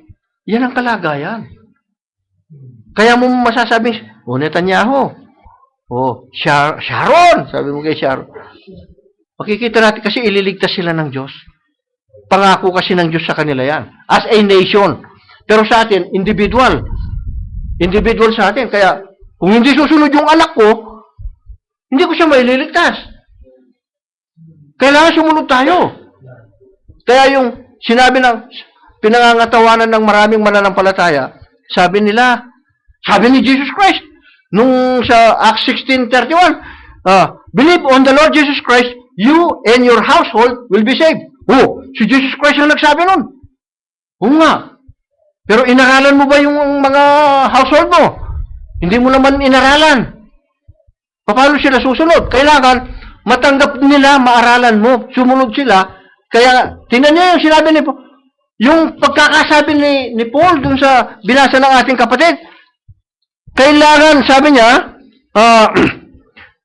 yan ang kalagayan. Kaya mo masasabing, Netanyahu, Sharon, sabi mo kay Sharon. Makikita natin kasi ililigtas sila ng Diyos. Pangako kasi ng Diyos sa kanila yan. As a nation. Pero sa atin, individual. Individual sa atin. Kaya, kung hindi susunod yung anak ko, hindi ko siya maililigtas. Kailangan sumunod tayo. Kaya yung sinabi ng pinangangatawanan ng maraming mananampalataya, sabi ni Jesus Christ, nung sa Acts 16:31, Believe on the Lord Jesus Christ, you and your household will be saved. Oh, si Jesus Christ ang nagsabi nun. Oo nga. Pero inaralan mo ba yung mga household mo? Hindi mo naman inaralan. Paano sila susunod? Kailangan matanggap nila, maaralan mo, sumunod sila. Kaya, tingnan niyo yung sinabi ni Paul. Yung pagkakasabi ni Paul dun sa binasa ng ating kapatid. Kailangan, sabi niya,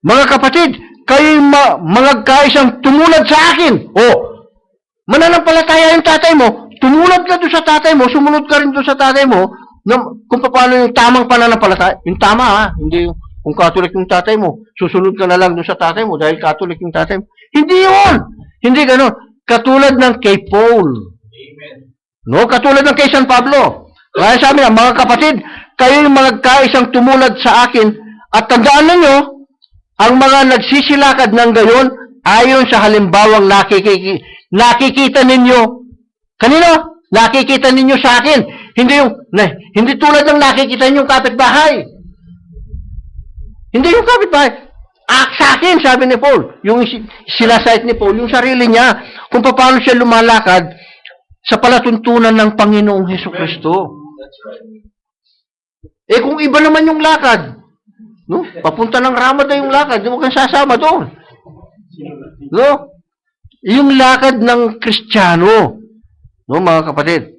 mga kapatid, kayo mga kaisang tumulad sa akin. O, mananampalataya yung tatay mo, tumulad ka doon sa tatay mo, sumunod ka rin doon sa tatay mo, kung paano yung tamang pananampalataya. Yung tama ha, hindi yung kung Catholic yung tatay mo, susunod ka na lang doon sa tatay mo dahil Catholic yung tatay mo. Hindi yun! Hindi ganun. Katulad ng kay Paul. Amen. No? Katulad ng kay San Pablo. Kaya sabi niya, mga kapatid, kayo yung mga kaisang tumulad sa akin at tandaan ninyo, ang mga nagsisilakad ng gayon ayon sa halimbawang nakikita ninyo. Kanino? Nakikita ninyo sa akin. Hindi tulad ng nakikita ninyong kapitbahay. Hindi yung kapitbahay. Sa akin, sabi ni Paul. Yung sinasite ni Paul, yung sarili niya, kung paano siya lumalakad sa palatuntunan ng Panginoong Hesus Kristo. That's right. Kung iba naman yung lakad, no? Papunta ng Ramada yung lakad, hindi mo kang sasama doon. No? Yung lakad ng Kristiyano, no, mga kapatid.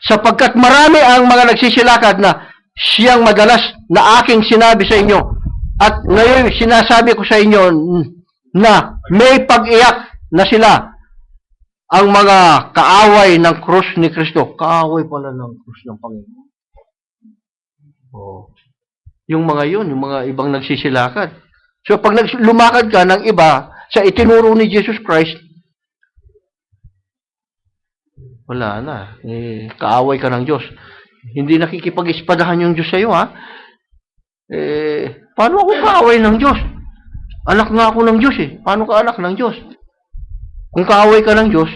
Sapagkat marami ang mga nagsisilakad na siyang madalas na aking sinabi sa inyo. At ngayon, sinasabi ko sa inyo na may pag-iyak na sila ang mga kaaway ng krus ni Kristo. Kaaway pala ng krus ng Panginoon. Oh. Yung mga yun, yung mga ibang nagsisilakad. So, pag lumakad ka ng iba sa itinuro ni Jesus Christ, wala na. Kaaway ka ng Diyos. Hindi nakikipag-ispadahan yung Diyos sa'yo, ha? Paano ako kaaway ng Diyos? Anak nga ako ng Diyos, eh. Paano ka anak ng Diyos? Kung kaaway ka ng Diyos,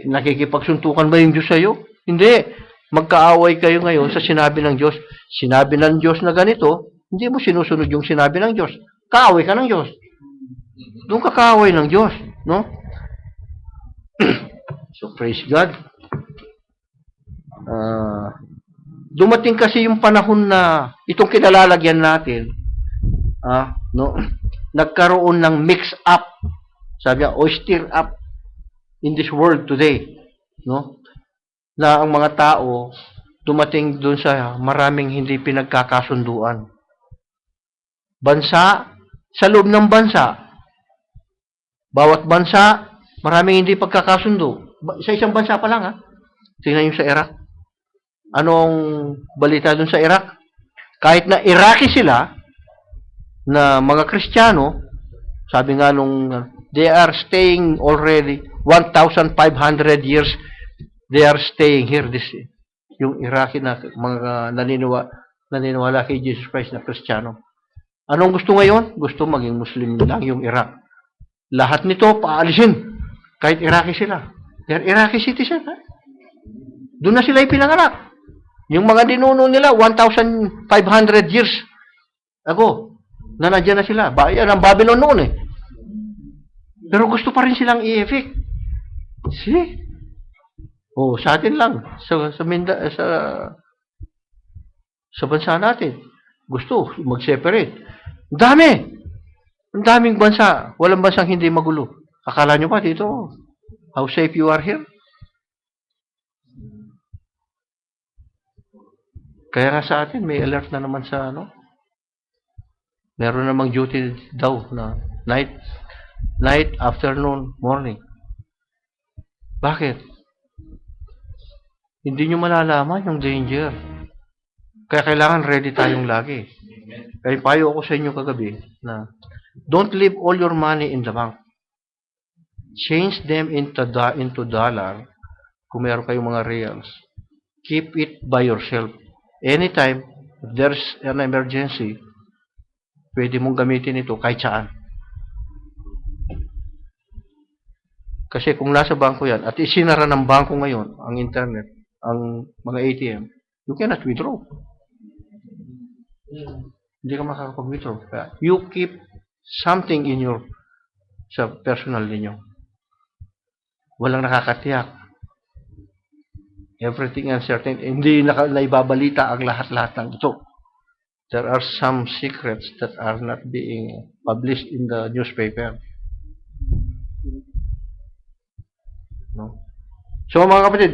nakikipagsuntukan ba yung Diyos sa'yo? Hindi. Magkaaway kayo ngayon sa sinabi ng Diyos. Sinabi ng Diyos na ganito, hindi mo sinusunod yung sinabi ng Diyos. Kaaway ka ng Diyos. Doon ka kaaway ng Diyos, no? So, praise God. Dumating kasi yung panahon na itong kinalalagyan natin, nagkaroon ng mix-up, sabi niya, o stir-up in this world today, no? Na ang mga tao dumating doon sa maraming hindi pinagkakasunduan. Bansa, sa loob ng bansa, bawat bansa, maraming hindi pagkakasundo. Sa isang bansa pa lang, ha? Tingnan yung sa Iraq. Anong balita dun sa Iraq? Kahit na Iraqi sila, na mga Kristiyano, sabi nga nung, they are staying already 1,500 years, they are staying here. Yung Iraqi na mga naniniwala kay Jesus Christ na Kristiyano. Anong gusto ngayon? Gusto maging Muslim lang yung Iraq. Lahat nito, paalisin. Kahit Iraqi sila. They are Iraqi citizen, ha? Doon na sila ipinanganak. Yung mga dinuno nila, 1,500 years ago, na nandiyan na sila. Yan ang Babylon noon, eh. Pero gusto pa rin silang i-evict. See? Sa atin lang. Sa bansa natin. Gusto mag-separate. Dami! Ang daming bansa. Walang bansang hindi magulo. Akala nyo ba dito? How safe you are here? Kaya nga sa atin, may alert na naman sa meron namang duty daw na night, afternoon, morning. Bakit? Hindi nyo malalaman yung danger. Kaya kailangan ready tayong lagi. Kaya payo ako sa inyo kagabi na don't leave all your money in the bank. Change them into dollar kung meron kayong mga reals. Keep it by yourself. Anytime, if there's an emergency, pwede mong gamitin ito kahit saan. Kasi kung nasa bangko yan, at isinara ng bangko ngayon, ang internet, ang mga ATM, you cannot withdraw. Hindi ka makakapag-withdraw. Kaya you keep something in your sa personal ninyo. Walang nakakatiyak. Everything uncertain. Hindi naibabalita ang lahat-lahat ng ito. There are some secrets that are not being published in the newspaper. No? So mga kapatid,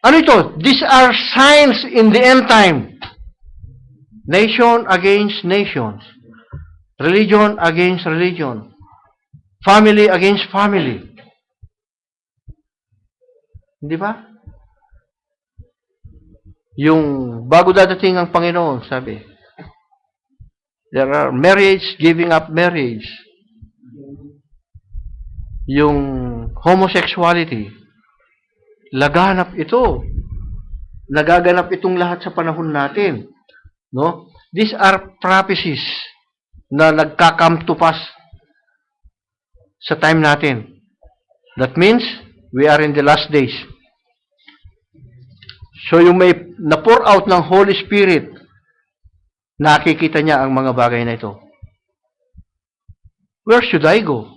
ano ito? These are signs in the end time. Nation against nations. Religion against religion. Family against family. Di ba? Yung bago dadating ang Panginoon, sabi, there are marriage, giving up marriage. Yung homosexuality, laganap ito. Nagaganap itong lahat sa panahon natin. No? These are prophecies na nagka-come to pass sa time natin. That means we are in the last days. So yung may na-pour out ng Holy Spirit, nakikita niya ang mga bagay na ito. Where should I go?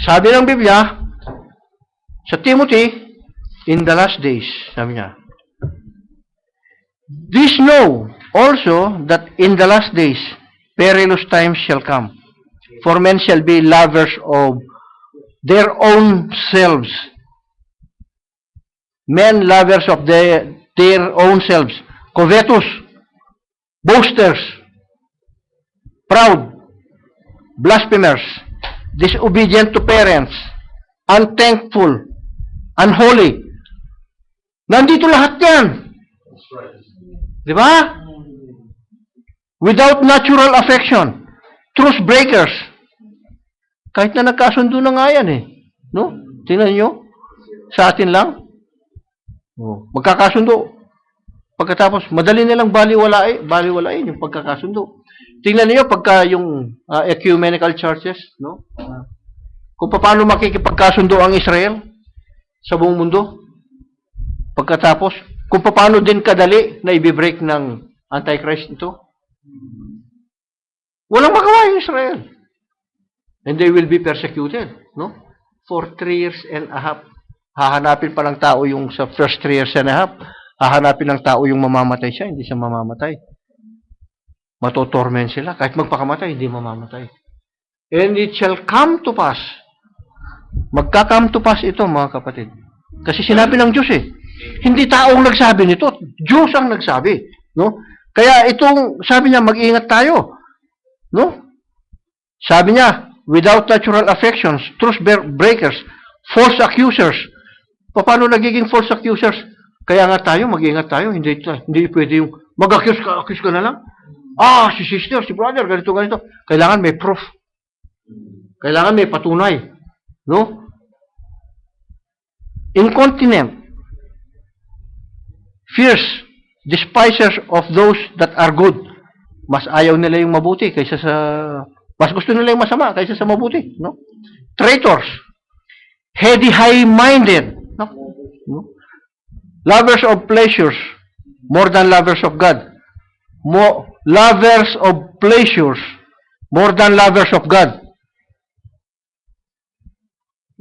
Sabi ng Biblia, sa Timothy, in the last days, sabi niya, this know also that in the last days perilous times shall come. For men shall be lovers of their own selves. Men lovers of their own selves. Covetous. Boasters. Proud. Blasphemers. Disobedient to parents. Unthankful. Unholy. Nandito lahat yan. That's right. Di ba? Without natural affection. Truth breakers. Kahit na nagkasundo na nga yan eh. No? Tingnan nyo. Sa atin lang. Oh, magkakasundo. Pagkatapos, madali nilang baliwalain yung pagkakasundo. Tingnan niyo pagka yung ecumenical churches, no? Kung paano makikipagkasundo ang Israel sa buong mundo. Pagkatapos, kung paano din kadali na i-break ng Antichrist ito. Walang magawa yung Israel. And they will be persecuted, no? For 3 years and a half. Hahanapin pa ng tao yung sa first 3 years and a half. Hahanapin ng tao yung mamamatay siya, hindi siya mamamatay. Matotorment sila. Kahit magpakamatay, hindi mamamatay. And it shall come to pass. Magka-come to pass ito, mga kapatid. Kasi sinabi ng Diyos eh. Hindi taong nagsabi nito. Diyos ang nagsabi. No? Kaya itong, sabi niya, mag-ingat tayo. No? Sabi niya, without natural affections, truth breakers, false accusers. Paano nagiging false accusers? Kaya nga tayo, mag-ingat tayo. Hindi pwede yung mag-accuse ka na lang. Si sister, si brother, ganito. Kailangan may proof. Kailangan may patunay. No? Incontinent. Fierce. Despisers of those that are good. Mas ayaw nila yung mabuti kaysa sa... Mas gusto nila yung masama kaysa sa mabuti. No? Traitors. Heady, high-minded. No? Lovers of pleasures more than lovers of God. Lovers of pleasures more than lovers of God.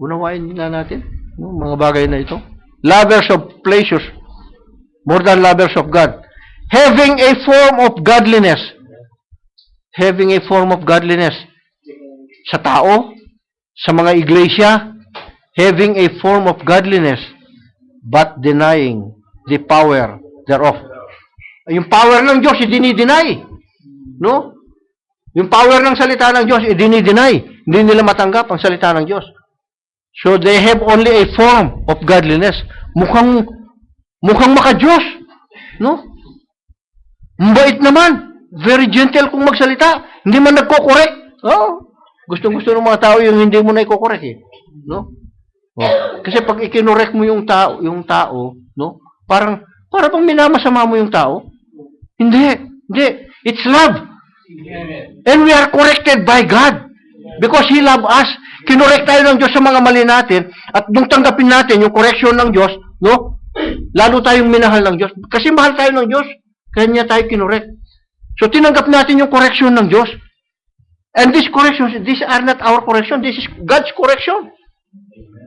Unawain na natin mga bagay na ito. Lovers of pleasures more than lovers of God. Having a form of godliness. Having a form of godliness. Sa tao, sa mga iglesia, having a form of godliness, but denying the power thereof. Yung power ng Diyos, i-deny. No? Yung power ng salita ng Diyos, i-deny. Hindi nila matanggap ang salita ng Diyos. So they have only a form of godliness. Mukhang maka-Diyos. No? Mabait naman. Very gentle kung magsalita. Hindi man nagko-correct. Gustong-gusto ng mga tao yung hindi mo na i-correct eh. No? Kasi pag ikinorek mo yung tao, no? Parang bang minamasama mo yung tao? Hindi. It's love. And we are corrected by God. Because He loves us. Kinorek tayo ng Diyos sa mga mali natin, at nung tanggapin natin yung correction ng Diyos, no? Lalo tayong minahal ng Diyos. Kasi mahal tayo ng Diyos. Kanya tayo kinorek. So, tinanggap natin yung correction ng Diyos. And these corrections, these are not our correction. This is God's correction.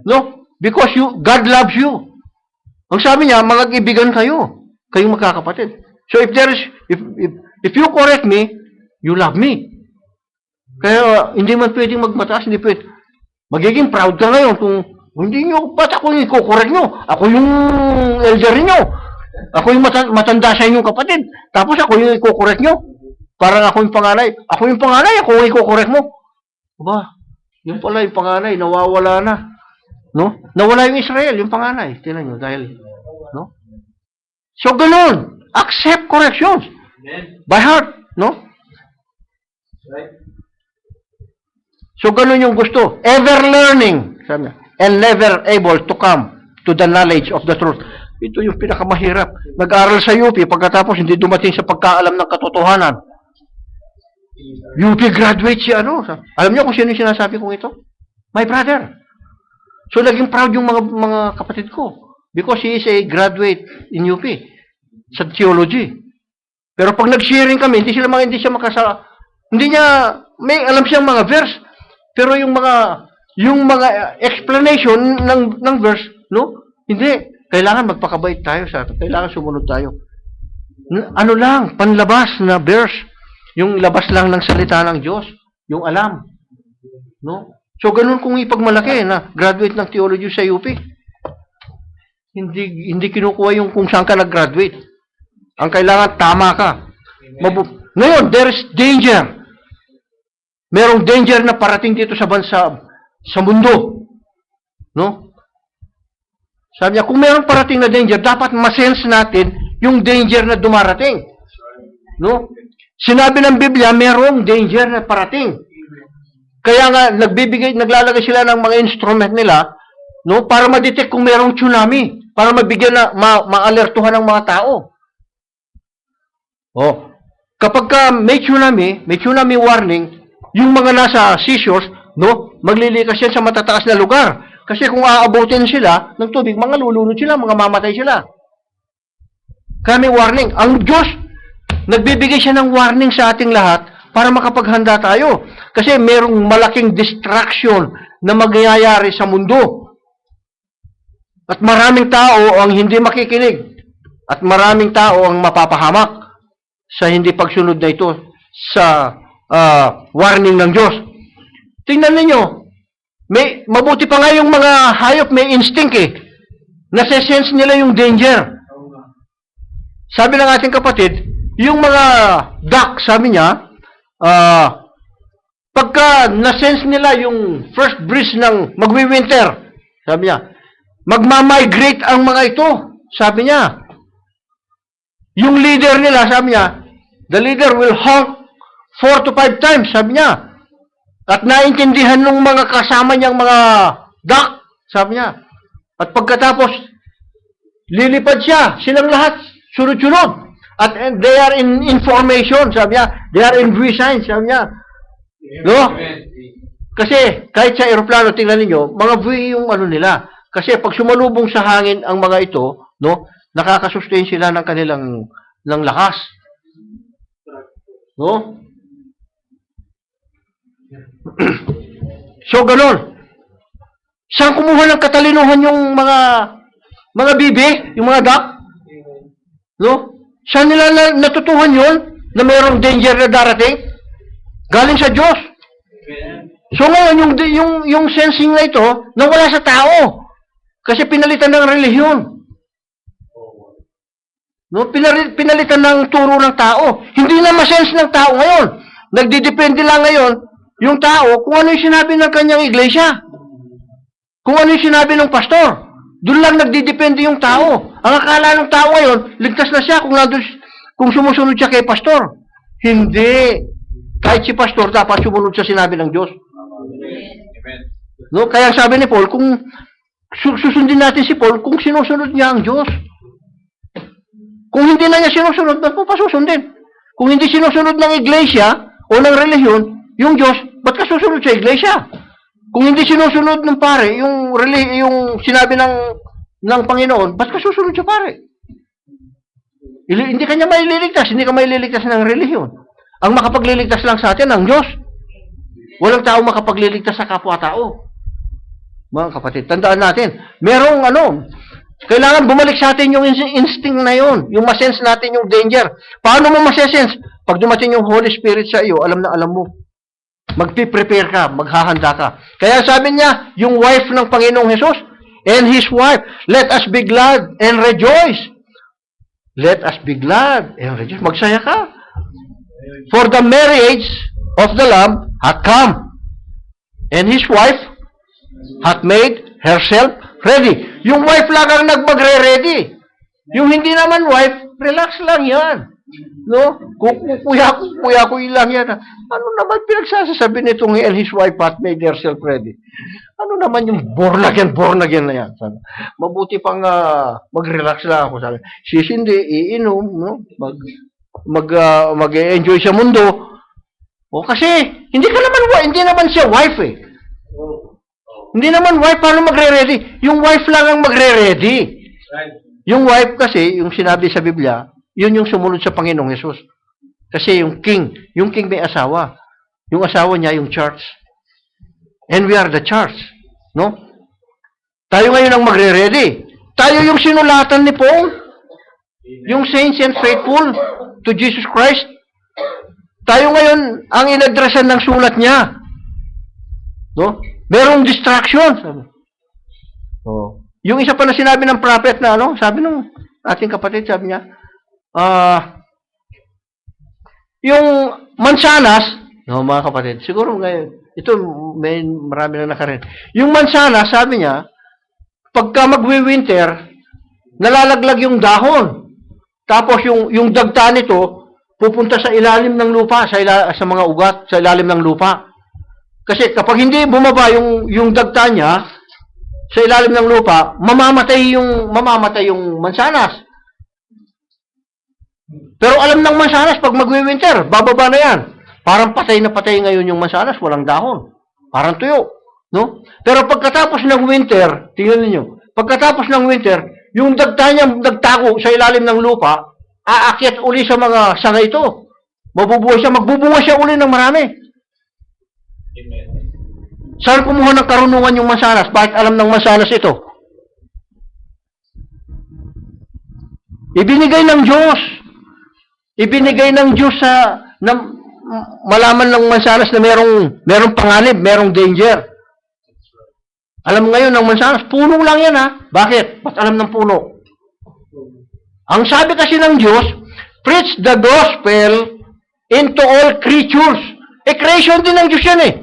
No? Because God loves you. Ang sabi niya, mga kaibigan kayo. Kayong magkakapatid. So, if you correct me, you love me. Kaya, hindi man pwedeng magmataas, hindi pwede. Magiging proud ka ngayon kung hindi nyo, ba't ako yung i-correct nyo? Ako yung elder nyo. Ako yung matanda sa inyong kapatid. Tapos ako yung i-correct nyo. Parang ako yung panganay. Ako yung panganay, ako yung i-correct mo. Aba, yung pala yung panganay, nawawala na. No? Nawala yung Israel, yung panganay. Tingnan nyo, dahil, no? So, ganun. Accept corrections. Amen. By heart, no? Right? So, ganun yung gusto. Ever learning, sabi niya, and never able to come to the knowledge of the truth. Ito yung pinakamahirap. Nag-aral sa UP, pagkatapos hindi dumating sa pagkaalam ng katotohanan. UP graduate siya, ano? Alam niyo kung sino yung sinasabi kong ito? My brother. So, naging proud yung mga kapatid ko. Because he is a graduate in UP sa theology. Pero pag nag-sharing kami, hindi siya makasala. Hindi niya, may alam siyang mga verse. Pero yung mga explanation ng verse, no? Hindi. Kailangan magpakabait tayo sa atin. Kailangan sumunod tayo. Ano lang, panlabas na verse. Yung labas lang ng salita ng Diyos. Yung alam. No? So, ganun kung ipagmalaki na graduate ng theology sa UP. Hindi kinukuha yung kung saan ka nag-graduate. Ang kailangan, tama ka. Ngayon, there is danger. Merong danger na parating dito sa bansa, sa mundo. No? Sabi niya, kung merong parating na danger, dapat masense natin yung danger na dumarating. No? Sinabi ng Biblia, merong danger na parating. Kaya nga, naglalagay sila ng mga instrument nila, no, para ma-detect kung merong tsunami, para mabigyan na, ma-alertuhan ng mga tao. Oh, kapag may tsunami warning, yung mga nasa seashores, no, maglilikas yan sa matataas na lugar. Kasi kung aabutin sila ng tubig, mga lulunod sila, mga mamatay sila. Kaya may warning. Ang Diyos, nagbibigay siya ng warning sa ating lahat para makapaghanda tayo. Kasi merong malaking distraction na magyayari sa mundo. At maraming tao ang hindi makikinig. At maraming tao ang mapapahamak sa hindi pagsunod na ito sa warning ng Diyos. Tingnan ninyo, mabuti pa nga yung mga hayop may instinct eh. Nase-sense nila yung danger. Sabi ng ating kapatid, yung mga duck, sabi niya, pagka na-sense nila yung first breeze ng magwi-winter, sabi niya, magmamigrate ang mga ito, sabi niya. Yung leader nila, sabi niya, the leader will honk 4 to 5 times, sabi niya. At naintindihan ng mga kasama niyang mga duck, sabi niya. At pagkatapos, lilipad siya, silang lahat, sunod-sunod. At they are in information, sabi niya. They are in signs, sabi niya. No? Kasi, kahit sa aeroplano, tingnan ninyo, mga buwi yung ano nila. Kasi pag sumalubong sa hangin ang mga ito, no, nakakasustain sila ng kanilang lakas. No? So, ganun. Saan kumuha ng katalinuhan yung mga bibi, yung mga duck? No? Saan nila natutuhan yun na mayroong danger na darating? Galing sa Diyos. So, ngayon, yung sensing na ito, nawala sa tao. Kasi pinalitan ng relihiyon. No? Pinalitan ng turo ng tao. Hindi na masense ng tao ngayon. Nagdidepende lang ngayon yung tao kung ano yung sinabi ng kanyang iglesia. Kung ano yung sinabi ng pastor. Doon lang nagdidepende yung tao. Ang akala ng tao ngayon, ligtas na siya kung sumusunod siya kay pastor. Hindi. Kahit si pastor, dapat sumunod sa sinabi ng Diyos. No? Kaya sabi ni Paul, kung susundin natin si Paul, kung sinusunod niya ang Diyos. Kung hindi na niya sinusunod, ba't mo pa susundin? Kung hindi sinusunod ng iglesia o ng relihiyon, yung Diyos, ba't ka susunod sa iglesia? Kung hindi sinusunod ng pare, yung sinabi ng Panginoon, ba't ka susunod sa pare? Hindi ka niya maililigtas, hindi ka maililigtas ng relihiyon. Ang makapagliligtas lang sa atin, ang Diyos. Walang tao makapagliligtas sa kapwa-tao. Mga kapatid, tandaan natin, merong kailangan bumalik sa atin yung instinct na yun, yung masense natin yung danger. Paano mo masesense? Pag dumating yung Holy Spirit sa iyo, alam na alam mo. Magpi-prepare ka, maghahanda ka. Kaya sabi niya, yung wife ng Panginoong Hesus, and His wife, let us be glad and rejoice. Let us be glad and rejoice. Magsaya ka. For the marriage of the Lamb hath come, and His wife hath made herself ready. Yung wife lang ang nagmagre-ready. Yung hindi naman wife, relax lang yan. No? Kuya ko lang yan. Ano naman pinagsasasabi nitong and his wife hath made herself ready? Ano naman yung born again na yan? Mabuti pang mag-relax lang ako. Sabi, sis hindi, iinom, no? Mag-enjoy sa mundo. O kasi, hindi naman siya wife eh. Hindi naman wife, paano magre-ready? Yung wife lang ang magre-ready. Right. Yung wife kasi, yung sinabi sa Biblia, yun yung sumunod sa Panginoong Hesus. Kasi yung king may asawa. Yung asawa niya, yung church. And we are the church. No? Tayo ngayon ang magre-ready. Tayo yung sinulatan ni Paul. Yung saints and faithful to Jesus Christ. Tayo ngayon ang inadrasan ng sulat niya. No? Merong distraction. Sabi. Oh. Yung isa pa na sinabi ng prophet na sabi ng ating kapatid, sabi niya, yung mansanas, mga kapatid, siguro ngayon, ito may marami na nakarin. Yung mansanas, sabi niya, pagka magwi-winter, nalalaglag yung dahon. Tapos yung dagta nito, pupunta sa ilalim ng lupa, sa mga ugat, sa ilalim ng lupa. Kasi kapag hindi bumaba yung dagta niya sa ilalim ng lupa, mamamatay yung mansanas. Pero alam ng mansanas, pag magwi-winter, bababa na yan. Parang patay na patay ngayon yung mansanas, walang dahon. Parang tuyo. No? Pero pagkatapos ng winter, tingnan niyo, pagkatapos ng winter, yung dagta niya nagtago sa ilalim ng lupa, aakyat uli sa mga sanga ito. Magbubunga siya uli ng marami. Amen. Saan kumuha ng karunungan yung mansanas? Bakit alam ng mansanas ito? Ibinigay ng Diyos. Ibinigay ng Diyos na malaman ng mansanas na merong panganib, merong danger. Alam ngayon ng mansanas, puno lang yan ha. Bakit? Ba't alam ng puno? Ang sabi kasi ng Diyos, preach the gospel into all creatures. Creation din ng Diyos yan eh.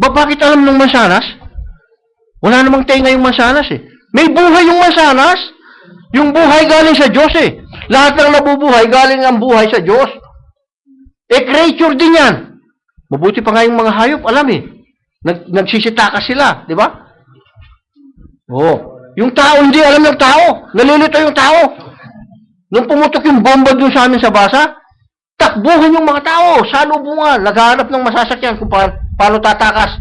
Bakit alam ng mansanas? Wala namang tenga yung mansanas eh. May buhay yung mansanas. Yung buhay galing sa Diyos eh. Lahat ng nabubuhay, galing ang buhay sa Diyos. Creature din yan. Mabuti pa nga yung mga hayop, alam eh. Nagsisitakas sila, di ba? Oh. Yung tao, hindi alam ng tao. Nalilito yung tao. Nung pumutok yung bomba dun sa amin sa basa, takbuhan yung mga tao, salubungan, naghahanap ng masasakyan kung paano tatakas.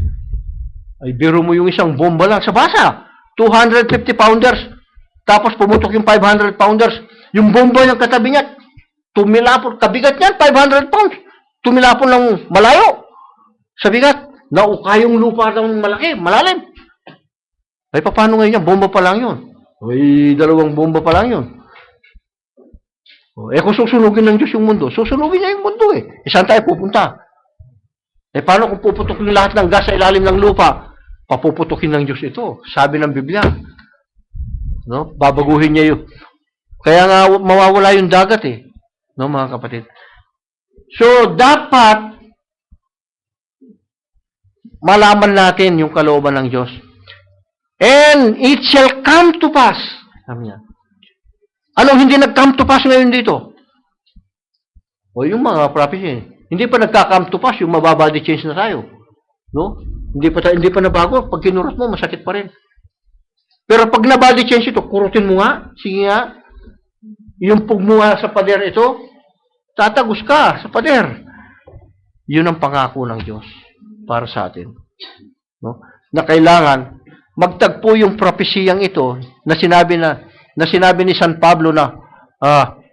Ay, biro mo yung isang bomba lang sa basa. 250 pounders. Tapos pumutok yung 500 pounders. Yung bomba ng katabi niya, tumilapon, kabigat niyan, 500 pounds. Tumilapon lang malayo. Sa bigat, nauka yung lupa ng malaki, malalim. Ay, paano ngayon yan? Bomba pa lang yun. Ay, 2 bomba pa lang yun. Kung susunugin ng Diyos yung mundo, susunugin niya yung mundo eh. Saan tayo pupunta? Paano kung puputokin lahat ng gas sa ilalim ng lupa? Papuputokin ng Diyos ito. Sabi ng Biblia. No? Babaguhin niya yun. Kaya nga mawawala yung dagat eh. No, mga kapatid? So, dapat malaman natin yung kalooban ng Diyos. And it shall come to pass. Sabi niya. Anong hindi nag-come to pass ngayon dito? O yung mga prophecy. Hindi pa nagka-come to pass, yung mababody change na tayo. No? Hindi pa nabago. Pag kinurot mo, masakit pa rin. Pero pag na-body change ito, kurutin mo nga. Sige nga. Yung pug mo nga sa pader ito, tatagos ka sa pader. Yun ang pangako ng Diyos para sa atin. No? Na kailangan magtagpo yung propesiyang ito na sinabi na na sinabi ni San Pablo na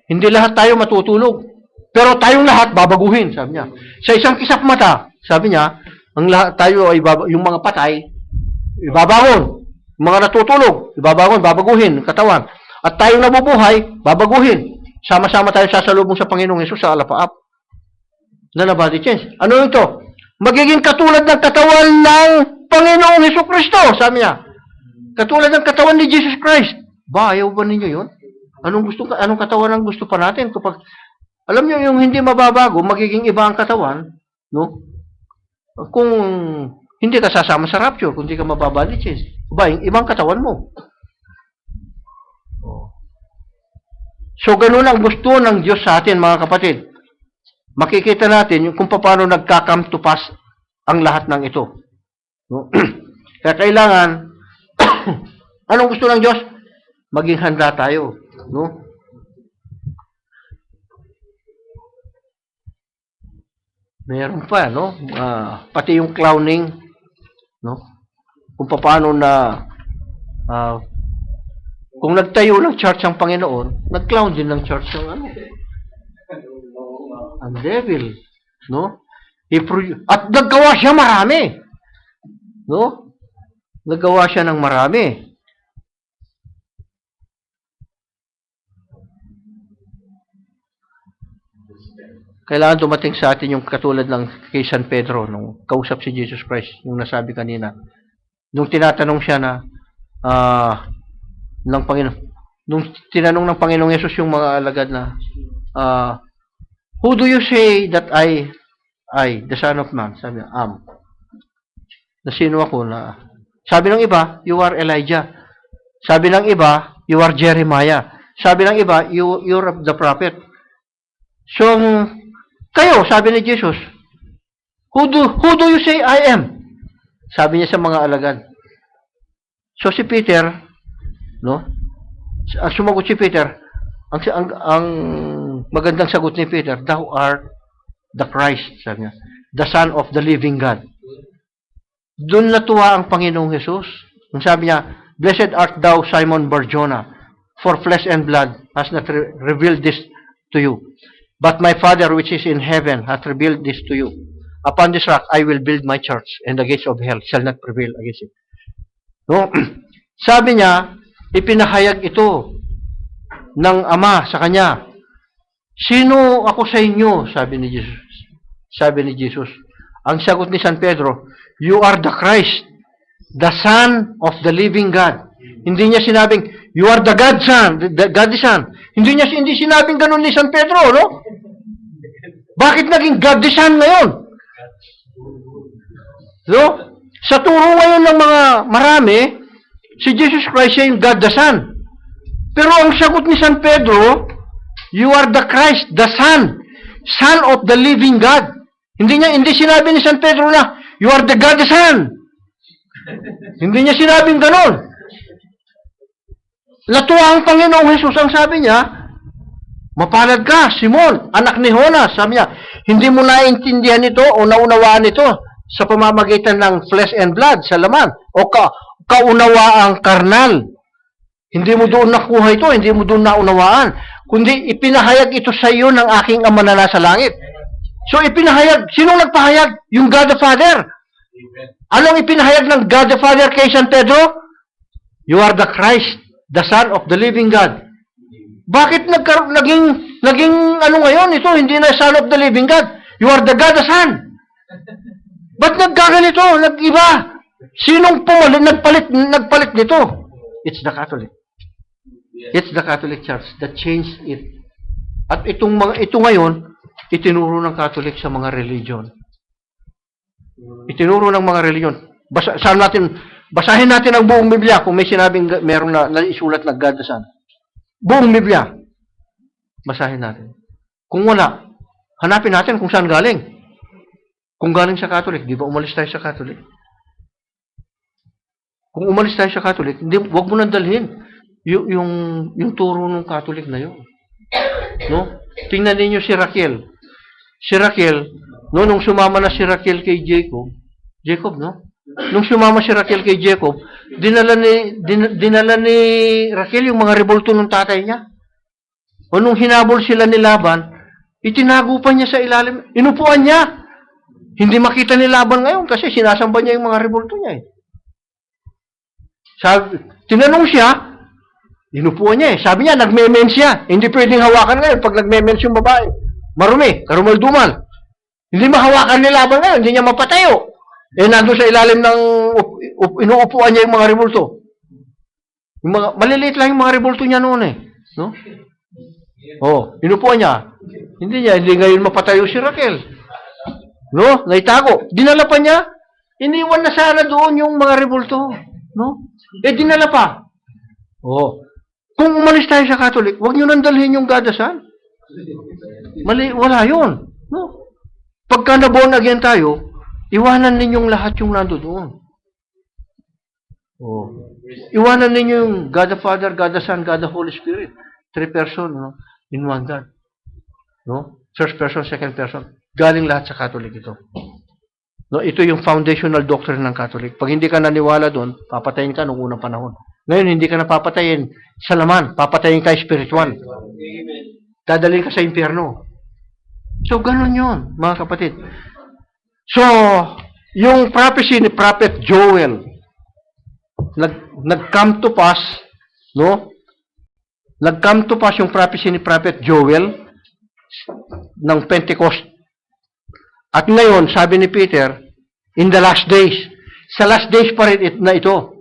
hindi lahat tayo matutulog, pero tayong lahat babaguhin, sabi niya. Sa isang kisap mata, sabi niya, ang lahat tayo ay yung mga patay, ibabangon. Yung mga natutulog, ibabangon, babaguhin, katawan. At tayong nabubuhay, babaguhin. Sama-sama tayo sasalubong sa Panginoong Hesus sa alapaap. Na body change. Ano ito? Magiging katulad ng katawan ng Panginoong Hesus Kristo, sabi niya. Katulad ng katawan ni Jesus Christ. Ba, ayaw ba ninyo yun? Anong katawan ang gusto pa natin? Kapag, alam niyo, yung hindi mababago, magiging iba ang katawan, no? Kung hindi ka sasama sa rapture, kung hindi ka mababody change. Ba, yung ibang katawan mo. So, ganun ang gusto ng Diyos sa atin, mga kapatid. Makikita natin kung paano nagka-come to pass ang lahat ng ito. No? Kaya kailangan, anong gusto ng Diyos? Maging handa tayo. No? Meron pa, no? Pati yung clowning, no? Kung paano na kung nagtayo ng church ang Panginoon, nag-clown din ng church ang ang devil, no? At naggawa siya marami. No? Naggawa siya ng marami. Kailangan dumating sa atin yung katulad ng kay San Pedro nung kausap si Jesus Christ, yung nasabi kanina. Nung tinatanong siya na ng Panginoon, nung tinanong ng Panginoong Yesus yung mga alagad na who do you say that I, the Son of Man? Sabi niya, na sino ako na, sabi ng iba, you are Elijah. Sabi ng iba, you are Jeremiah. Sabi ng iba, you're the prophet. So, kayo, sabi ni Jesus, who do you say I am? Sabi niya sa mga alagad. So si Peter, no? Ang sumagot si Peter, ang magandang sagot ni Peter, thou art the Christ, sabi niya, the Son of the living God. Doon natuwa ang Panginoong Hesus. Ang sabi niya, blessed art thou, Simon Barjona, for flesh and blood has not revealed this to you. But my Father which is in heaven hath revealed this to you. Upon this rock I will build my church, and the gates of hell shall not prevail against it. No? Sabi niya, ipinahayag ito ng Ama sa kanya. Sino ako sa inyo? Sabi ni Jesus. Sabi ni Jesus. Ang sagot ni San Pedro, you are the Christ, the Son of the living God. Hindi niya sinabing, you are the God Son, the God the Son. Hindi sinabing ganun ni San Pedro, no? Bakit naging God the Son ngayon? No? Sa turo ngayon ng mga marami, si Jesus Christ siya yung God the Son. Pero ang sagot ni San Pedro, you are the Christ, the Son, Son of the living God. Hindi sinabi ni San Pedro na, you are the God the Son. Hindi niya sinabing ganon. Natuwa ang Panginoong Hesus, ang sabi niya, mapalad ka, Simon, anak ni Jonas. Sabi niya, hindi mo naintindihan ito o naunawaan ito sa pamamagitan ng flesh and blood, sa laman, o kaunawaang karnal. Hindi mo doon nakuha ito, hindi mo doon naunawaan, kundi ipinahayag ito sa iyo ng aking Ama na nasa langit. So ipinahayag, sinong nagpahayag? Yung God the Father. Anong ipinahayag ng God the Father kay San Pedro? You are the Christ, the Son of the living God. Bakit naging ano ngayon ito? Hindi na Son of the living God. You are the God the Son. Ba't nagkaganito? Nag-iba? Sinong nagpalit nito? It's the Catholic. It's the Catholic Church that changed it. At ito ngayon, itinuro ng Catholic sa mga religion. Itinuro ng mga religion. Basahin natin ang buong Biblia kung may sinabing meron na isulat na God the Son. Buong Biblia. Basahin natin. Kung wala, hanapin natin kung saan galing. Kung galing sa Catholic, di ba umalis tayo sa Catholic? Kung umalis tayo sa Catholic, wag mo nang dalhin yung turo ng Catholic na yun. No? Tingnan ninyo si Raquel. Si Raquel, nung sumama na si Raquel kay Jacob, no? nung sumama si Raquel kay Jacob, dinala ni Raquel yung mga rebulto ng tatay niya. O nung hinabol sila ni Laban, itinago pa niya sa ilalim. Inupuan niya. Hindi makita ni Laban ngayon kasi sinasamba niya yung mga rebulto niya. Tinanong siya, inupuan niya eh. Sabi niya, nagme-mens siya. Hindi pwedeng hawakan ngayon pag nagme-mens yung babae. Marumi, karumal-dumal. Hindi mahawakan ni Laban ngayon, hindi niya mapatayo. Nandun sa ilalim ng inuupuan niya yung mga rebulto. Maliliit lang yung mga rebulto niya noon eh. No? Inupuan niya. Hindi ngayon mapatayo si Raquel. No? Naitago. Dinala pa niya. Iniwan na sana doon yung mga rebulto. No? Dinala pa. Kung umalis tayo sa Catholic, huwag nyo nang dalhin yung gadasan. Mali, wala yun. No? Pagka na-born again tayo, iwanan ninyong lahat yung nando doon. Iwanan ninyo yung God the Father, God the Son, God the Holy Spirit. 3 person, no? In one God. No? First person, second person. Galing lahat sa Catholic ito. No, ito yung foundational doctrine ng Catholic. Pag hindi ka naniwala doon, papatayin ka noong unang panahon. Ngayon, hindi ka na papatayin sa laman. Papatayin ka spiritual. Dadalhin ka sa impyerno. So, ganun yun, mga kapatid. So, yung prophecy ni Prophet Joel, nag-come to pass, no? Nag-come to pass yung prophecy ni Prophet Joel ng Pentecost. At ngayon, sabi ni Peter, in the last days, sa last days pa rin na ito,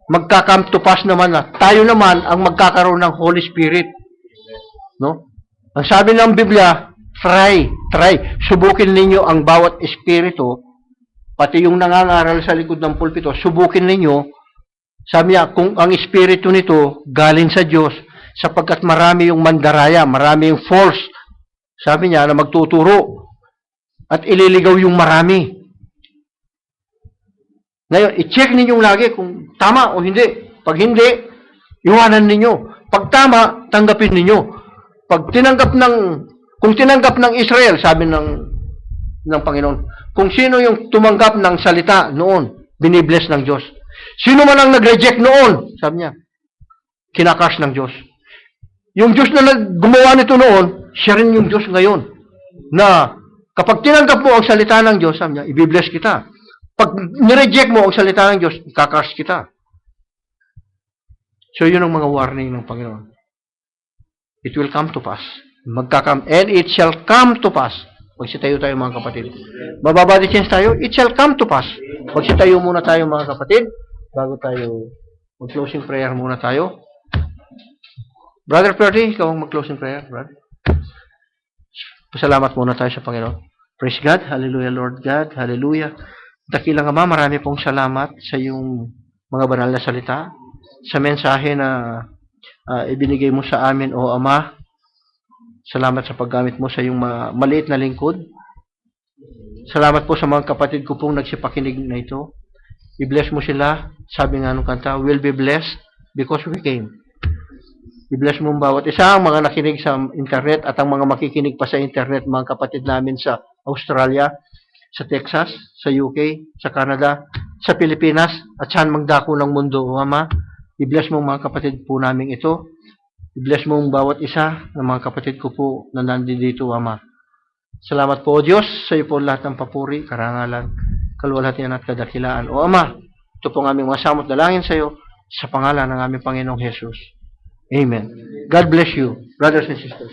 magka-come to pass naman na tayo naman ang magkakaroon ng Holy Spirit. No? Ang sabi ng Biblia, try, subukin ninyo ang bawat espiritu, pati yung nangangaral sa likod ng pulpito, subukin ninyo, sabi niya, kung ang espiritu nito galing sa Diyos, sapagkat marami yung mandaraya, marami yung false, sabi niya, na magtuturo, at ililigaw yung marami. Ngayon, i-check ninyong lagi kung tama o hindi. Pag hindi, iwanan ninyo. Pag tama, tanggapin ninyo. Kung tinanggap ng Israel, sabi ng Panginoon, kung sino yung tumanggap ng salita noon, binibless ng Diyos. Sino man ang nag-reject noon, sabi niya, kinakars ng Diyos. Yung Diyos na gumawa nito noon, siya rin yung Diyos ngayon. Na kapag tinanggap mo ang salita ng Diyos, sabi niya, ibibless kita. Pag nireject mo ang salita ng Diyos, ikakars kita. So yun ang mga warning ng Panginoon. It will come to pass. And it shall come to pass. Magsitayo tayo mga kapatid. Mababody change tayo, it shall come to pass. Magsitayo muna tayo mga kapatid. Bago tayo mag-closing prayer muna tayo. Brother Perry, ikaw ang mag-closing prayer, brother. Pasalamat muna tayo sa Panginoon. Praise God. Hallelujah, Lord God. Hallelujah. Dakilang Ama, marami pong salamat sa iyong mga banal na salita, sa mensahe na ibinigay mo sa amin, O Ama. Salamat sa paggamit mo sa iyong maliit na lingkod. Salamat po sa mga kapatid ko pong nagsipakinig na ito. I-bless mo sila. Sabi nga nung kanta, we'll be blessed because we came. I-bless mo bawat isa, ang mga nakinig sa internet at ang mga makikinig pa sa internet, mga kapatid namin sa Australia, sa Texas, sa UK, sa Canada, sa Pilipinas, at saan magdako ng mundo, O Ama. I-bless mo mga kapatid po namin ito. I-bless mo bawat isa ng mga kapatid ko po na nandito, Ama. Salamat po, O Diyos, sa iyo po lahat ng papuri, karangalan, kaluwalhatian at kadakilaan. O Ama, ito po ang aming masamot dalangin sa iyo, sa pangalan ng aming Panginoong Jesus. Amen. God bless you, brothers and sisters.